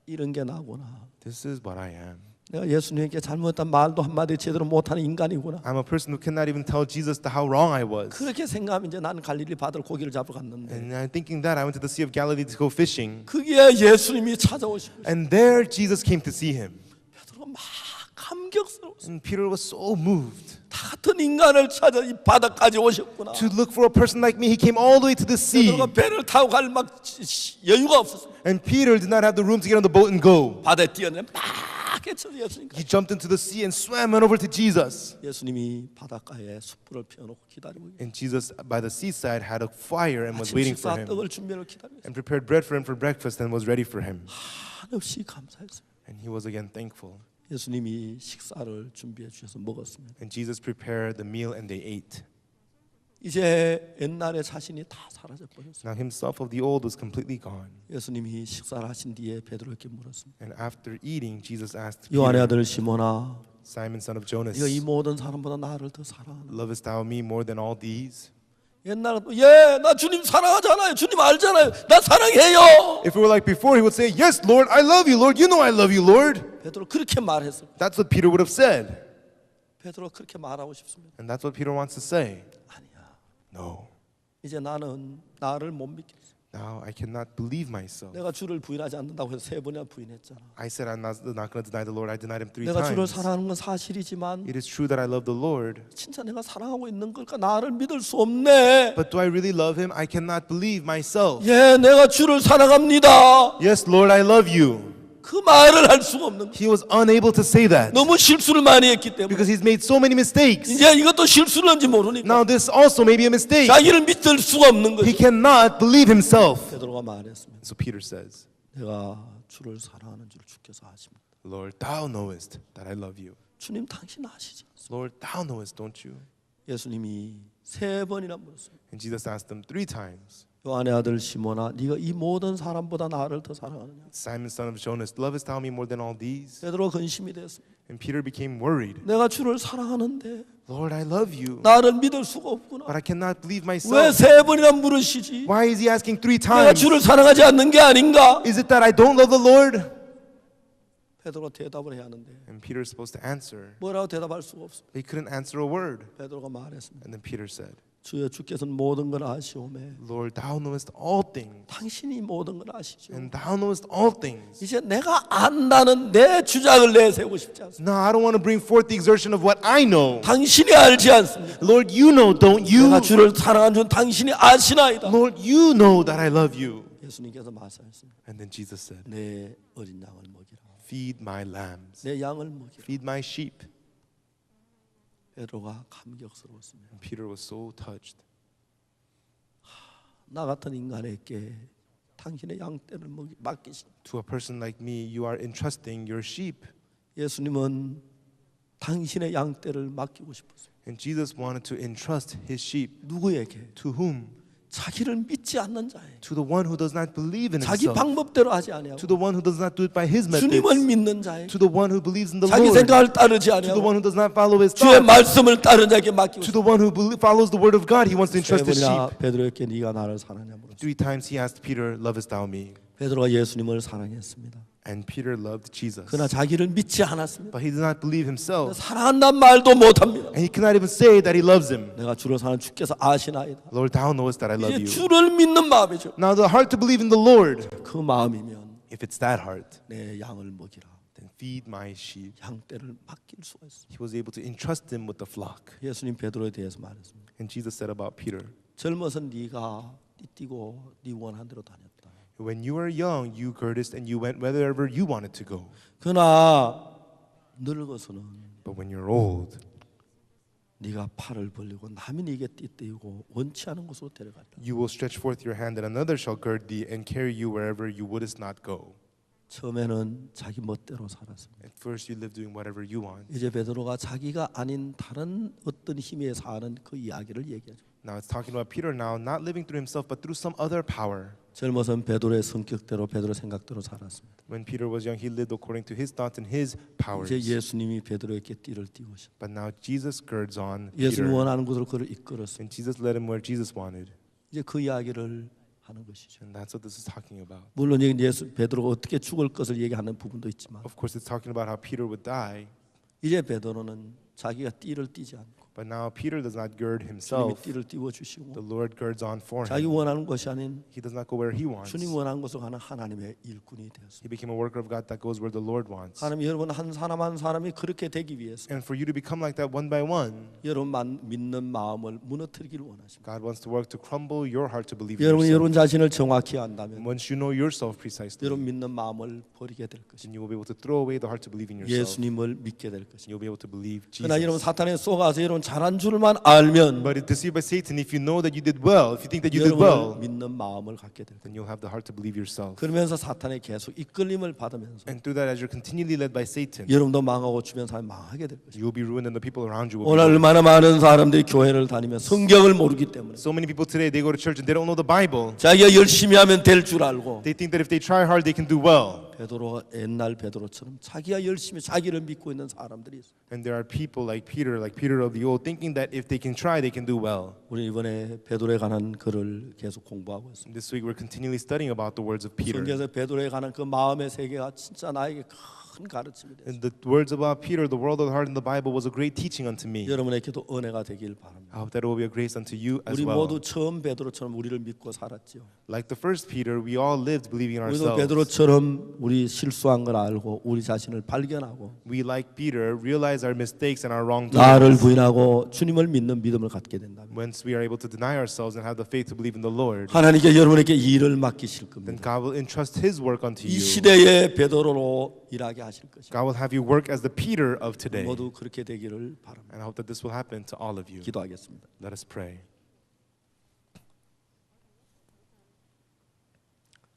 이런 게 나구나. This is what I am. 내가 예수님께 잘못한 말도 한마디 제대로 못하는 인간이구나. I'm a person who cannot even tell Jesus how wrong I was. 그렇게 생각하면 이제 나는 갈릴리 바다로 고기를 잡으러 갔는데 And thinking that, I went to the Sea of Galilee to go fishing. 그게 예수님이 찾아오시고 And there Jesus came to see him. 베드로가 막 감격스러웠어. And Peter was so moved. 다 같은 인간을 찾아 이 바다까지 오셨구나. To look for a person like me, he came all the way to the sea. 베드로가 배를 타고 갈 막 여유가 없었어. And Peter did not have the room to get on the boat and go. 바다에 뛰어내 막 깨쳐서 예수님. He jumped into the sea and swam and over to Jesus. 예수님이 바닷가에 숯불을 피워놓고 기다리고 있어요. And Jesus, by the seaside, had a fire and was 아침 waiting for 식사 him. 떡을 준비하고 기다리고 있어요. And prepared bread for him for breakfast and was ready for him. 한없이 감사했어요. And he was again thankful. 예수님이 식사를 준비해 주셔서 먹었습니다. And Jesus prepared the meal and they ate. 이제 옛날의 자신이 다 사라져 버렸어요. Now himself of the old was completely gone. 예수님이 식사를 하신 뒤에 베드로에게 물었습니다. And after eating, Jesus asked 요한의 Peter, 아들 시몬아, Simon, son of Jonas, 네가 이 모든 사람보다 나를 더 사랑하나? lovest thou me more than all these? 옛날에 나 주님 사랑하잖아요. 주님 알잖아요. 나 사랑해요. If it were like before, he would say, yes, Lord, I love you, Lord. You know I love you, Lord. 베드로 그렇게 말했어. That's what Peter would have said. 베드로 그렇게 말하고 싶습니다. And that's what Peter wants to say. 아니야. No. 이제 나는 나를 못 믿겠어. Now I cannot believe myself. 내가 주를 부인하지 않는다고 해서 3번이나 부인했잖아. I said I'm not going to deny the Lord. I denied him 3 내가 주를 times. 사랑하는 건 사실이지만 It is true that I love the Lord. 진짜 내가 사랑하고 있는 걸까? 나를 믿을 수 없네. But do I really love him? I cannot believe myself. 예, 내가 주를 사랑합니다. Yes, Lord, I love you. 그 말을 할 수가 없는 거야. He was unable to say that 너무 실수를 많이 했기 때문에. because he's made so many mistakes. 이제 이것도 실수는지 모르니까 Now this also may be a mistake. 자기를 믿을 수가 없는 He 거죠. cannot believe himself. 베드로가 말했습니다. So Peter says, 내가 주를 사랑하는 줄 주께서 아십니다. Lord, thou knowest that I love you. 주님 당신 아시지 않습니까? Lord, thou knowest, don't you? 예수님이 3번이나 물었습니다. And Jesus asked him 3 times. 요한의 아들 시몬아, 네가 이 모든 사람보다 나를 더 사랑하느냐? Simon, son of Jonas, lovest thou me more than all these? 베드로가 근심이 됐습니다. And Peter became worried. 내가 주를 사랑하는데 Lord, I love you, 나를 믿을 수가 없구나. but I cannot believe 왜 myself. 세 번이나 물으시지? Why is he asking 3 내가 times? 주를 사랑하지 않는 게 아닌가? Is it that I don't love the Lord? 베드로가 대답을 해야 하는데 And Peter is supposed to answer. 뭐라고 대답할 수가 없어. He couldn't answer a word. 베드로가 말했습니다. And then Peter said, 주여, 주께서는 모든 걸 아시오매 Lord, thou knowest all things, 당신이 모든 걸 아시죠. and thou knowest all things. 이제 내가 안다는 내 주장을 내세우고 싶지 않습니다. No, I don't want to bring forth the exertion of what I know. 당신이 알지 않습니까? Lord, you know, don't you? 내가 주를 사랑하는 줄 당신이 아시나이다. Lord, you know that I love you. 예수님께서 말씀하셨습니다. And then Jesus said, 내 어린 양을 먹이라. feed my lambs, 내 양을 먹이라. feed my sheep. 베드로가 감격스러웠습니다. And Peter was so touched. 나 같은 인간에게 당신의 양떼를 맡기신 To a person like me, you are entrusting your sheep. 예수님은 당신의 양떼를 맡기고 싶었어요. And Jesus wanted to entrust his sheep. 누구에게? To whom? 자기를 믿지 않는 자에게. To the one who does not believe in 자기 himself. 방법대로 하지 아니하고 To the one who does not do it by his 주님을 methods. 믿는 자에게. To the one who believes in the 자기 Lord. 생각을 따르지 To the 아니하고 one who does not follow his 주의 thoughts. 말씀을 따르는 자에게 맡기고 To the one who follows the word of God, he wants to 세 entrust his 번이나 sheep. 베드로에게 네가 나를 사랑하냐 물었어요. 3 times he asked Peter, lovest thou me? 베드로가 예수님을 사랑했습니다. And Peter loved Jesus. 그러나 자기를 믿지 않았습니다. But he did not believe himself. 사랑한다는 말도 못합니다. And he cannot even say that he loves him. 내가 주를 사랑하는 주께서 아시나이다. Lord, thou knowest that I love 이제 you. 주를 믿는 마음이죠. Now the heart to believe in the Lord. 그 마음이면 If it's that heart, 내 양을 먹이라. then feed my sheep. 양떼를 맡길 수가 있어. He was able to entrust him with the flock. 예수님 베드로에 대해서 말했습니다. And Jesus said about Peter, 젊어서 네가 띠뛰고 네 원하는 대로 다녔다. when you were young, you girded and you went wherever you wanted to go. 그러나 늙어서는 But when you're old, 네가 팔을 벌리고 남이 네게 띠뛰고 원치 않은 곳으로 데려간다. you will stretch forth your hand and another shall gird thee and carry you wherever you wouldest not go. 처음에는 자기 멋대로 살았습니다. At first you live doing whatever you want. 이제 베드로가 자기가 아닌 다른 어떤 힘에 사는 그 이야기를 얘기하죠. Now it's talking about Peter now, not living through himself, but through some other power. 젊어서는 베드로의 성격대로 베드로 생각대로 살았습니다. When Peter was young, he lived according to his thoughts and his powers. 이제 예수님이 베드로에게 띠를 띠우셨다. But now Jesus girds on 예수님 Peter, 원하는 곳으로 그를 이끌었습니다. and Jesus led him where Jesus wanted. 이제 그 이야기를 하는 것이죠. And that's what this is talking about. 물론 베드로가 어떻게 죽을 것을 얘기하는 부분도 있지만 Of course, it's talking about how Peter would die. 이제 베드로는 자기가 띠를 띠지 않고 But now Peter does not gird 주님이 himself. 띠를 띠워 주시고 The Lord girds on for 자기 him. 원하는 것이 아닌 He does not go where he wants. 주님 원하는 곳으로 가는 하나님의 일꾼이 되었습니다. He became a worker of God that goes where the Lord wants. 하나님 여러분 한 사람 한 사람이 그렇게 되기 위해서 And for you to become like that one by one, 여러분 믿는 마음을 무너뜨리기를 원하십니다. God wants to work to crumble your heart to believe in 여러분 yourself. 여러분 자신을 정확히 안다면 Once you know yourself precisely, 여러분 믿는 마음을 버리게 될 것입니다. then you will be able to throw away the heart to believe in yourself. 예수님을 믿게 될 And 것입니다. you'll be able to believe 그러나 여러분 Jesus. 사탄에 속아서 여러분 잘한 줄만 알면 But if deceived by Satan, if you know that you did well, if you think that you did well, 여러분을 믿는 마음을 갖게 될 것입니다. then you'll have the heart to believe yourself. 그러면서 사탄에 계속 이끌림을 받으면서 And through that, as you're continually led by Satan, 여러분도 망하고 주변 사람이 망하게 될 것입니다. you will be ruined and the people around you will 오늘 be ruined. 얼마나 많은 사람들이 교회를 다니면 성경을 모르기 때문에 So many people today, they go to church and they don't know the Bible. 자기가 열심히 하면 될 줄 알고 They think that if they try hard, they can do well. 베드로가 옛날 베드로처럼 자기가 열심히 자기를 믿고 있는 사람들이 있어요. And there are people like Peter of the old, thinking that if they can try, they can do well. 우리 이번에 베드로에 관한 글을 계속 공부하고 있습니다. This week, we're continually studying about the words of Peter. 성경에서 베드로에 관한 그 마음의 세계가 진짜 나에게 큰 가르침이 됐어요. And the words about Peter, the world of the heart in the Bible, was a great teaching unto me. 여러분에게도 은혜가 되길 바랍니다. I hope that it will be a grace unto you as 우리 well. 모두 처음 베드로처럼 우리를 믿고 살았죠. Like the first Peter, we all lived believing in 우리도 ourselves. 베드로처럼 우리 실수한 걸 알고 우리 자신을 발견하고 We, like Peter, realize our mistakes and our 나를 wrongdoings. 부인하고 주님을 믿는 믿음을 갖게 된다면 Once we are able to deny ourselves and have the faith to believe in the Lord, 하나님께 여러분에게 일을 맡기실 then 겁니다. God will entrust His work unto 이 you. 시대의 베드로로 일하게 하실 것입니다. God will have you work as the Peter of today. 모두 그렇게 되기를 바랍니다. And I hope that this will happen to all of you. 기도하겠습니다. Let us pray.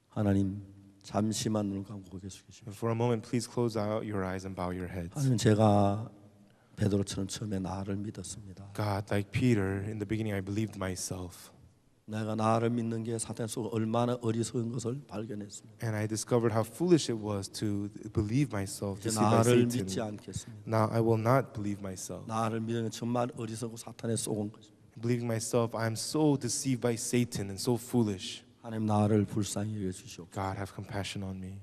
하나님 잠시만 눈을 감고 계시고 And for a moment, please close out your eyes and bow your heads. 하나님 제가 베드로처럼 처음에 나를 믿었습니다. God, like Peter, in the beginning I believed myself. 내가 나를 믿는 게 사탄 속 얼마나 어리석은 것을 발견했습니다. And I discovered how foolish it was to believe myself, 이제 deceived by 나를 믿지 Satan. 않겠습니다. Now I will not believe myself. 나를 믿는 건 정말 어리석고 사탄에 속은 것입니다. Believing myself, I am so deceived by Satan and so foolish. 하나님 나를 불쌍히 여겨 주시오. God, have compassion on me.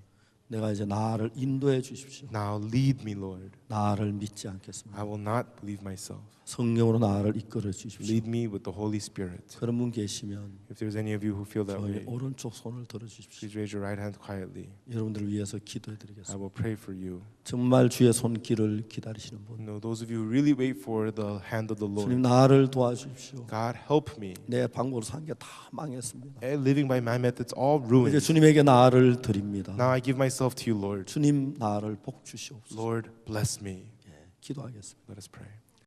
내가 이제 나를 인도해 주십시오. Now lead me, Lord. 나를 믿지 않겠습니다. I will not believe myself. 성령으로 나를 이끌어 주십시오. Lead me with the Holy Spirit. 그런 분 계시면 If there's any of you who feel that 저희 way, 오른쪽 손을 들어 주십시오. please raise your right hand quietly. 여러분들을 위해서 기도해 I 드리겠습니다. will pray for you. 정말 주의 손길을 기다리시는 분. No, those of you who really wait for the hand of the 주님 Lord. 나를 도와주십시오. God, help me. 내 방법으로 산 게 다 망했습니다. Living by my methods, all 이제 ruined. 주님에게 나를 드립니다. Now I give myself to you, Lord. 주님 나를 복 주시옵소서. Lord, bless me. 예, 기도하겠습니다. Let us pray.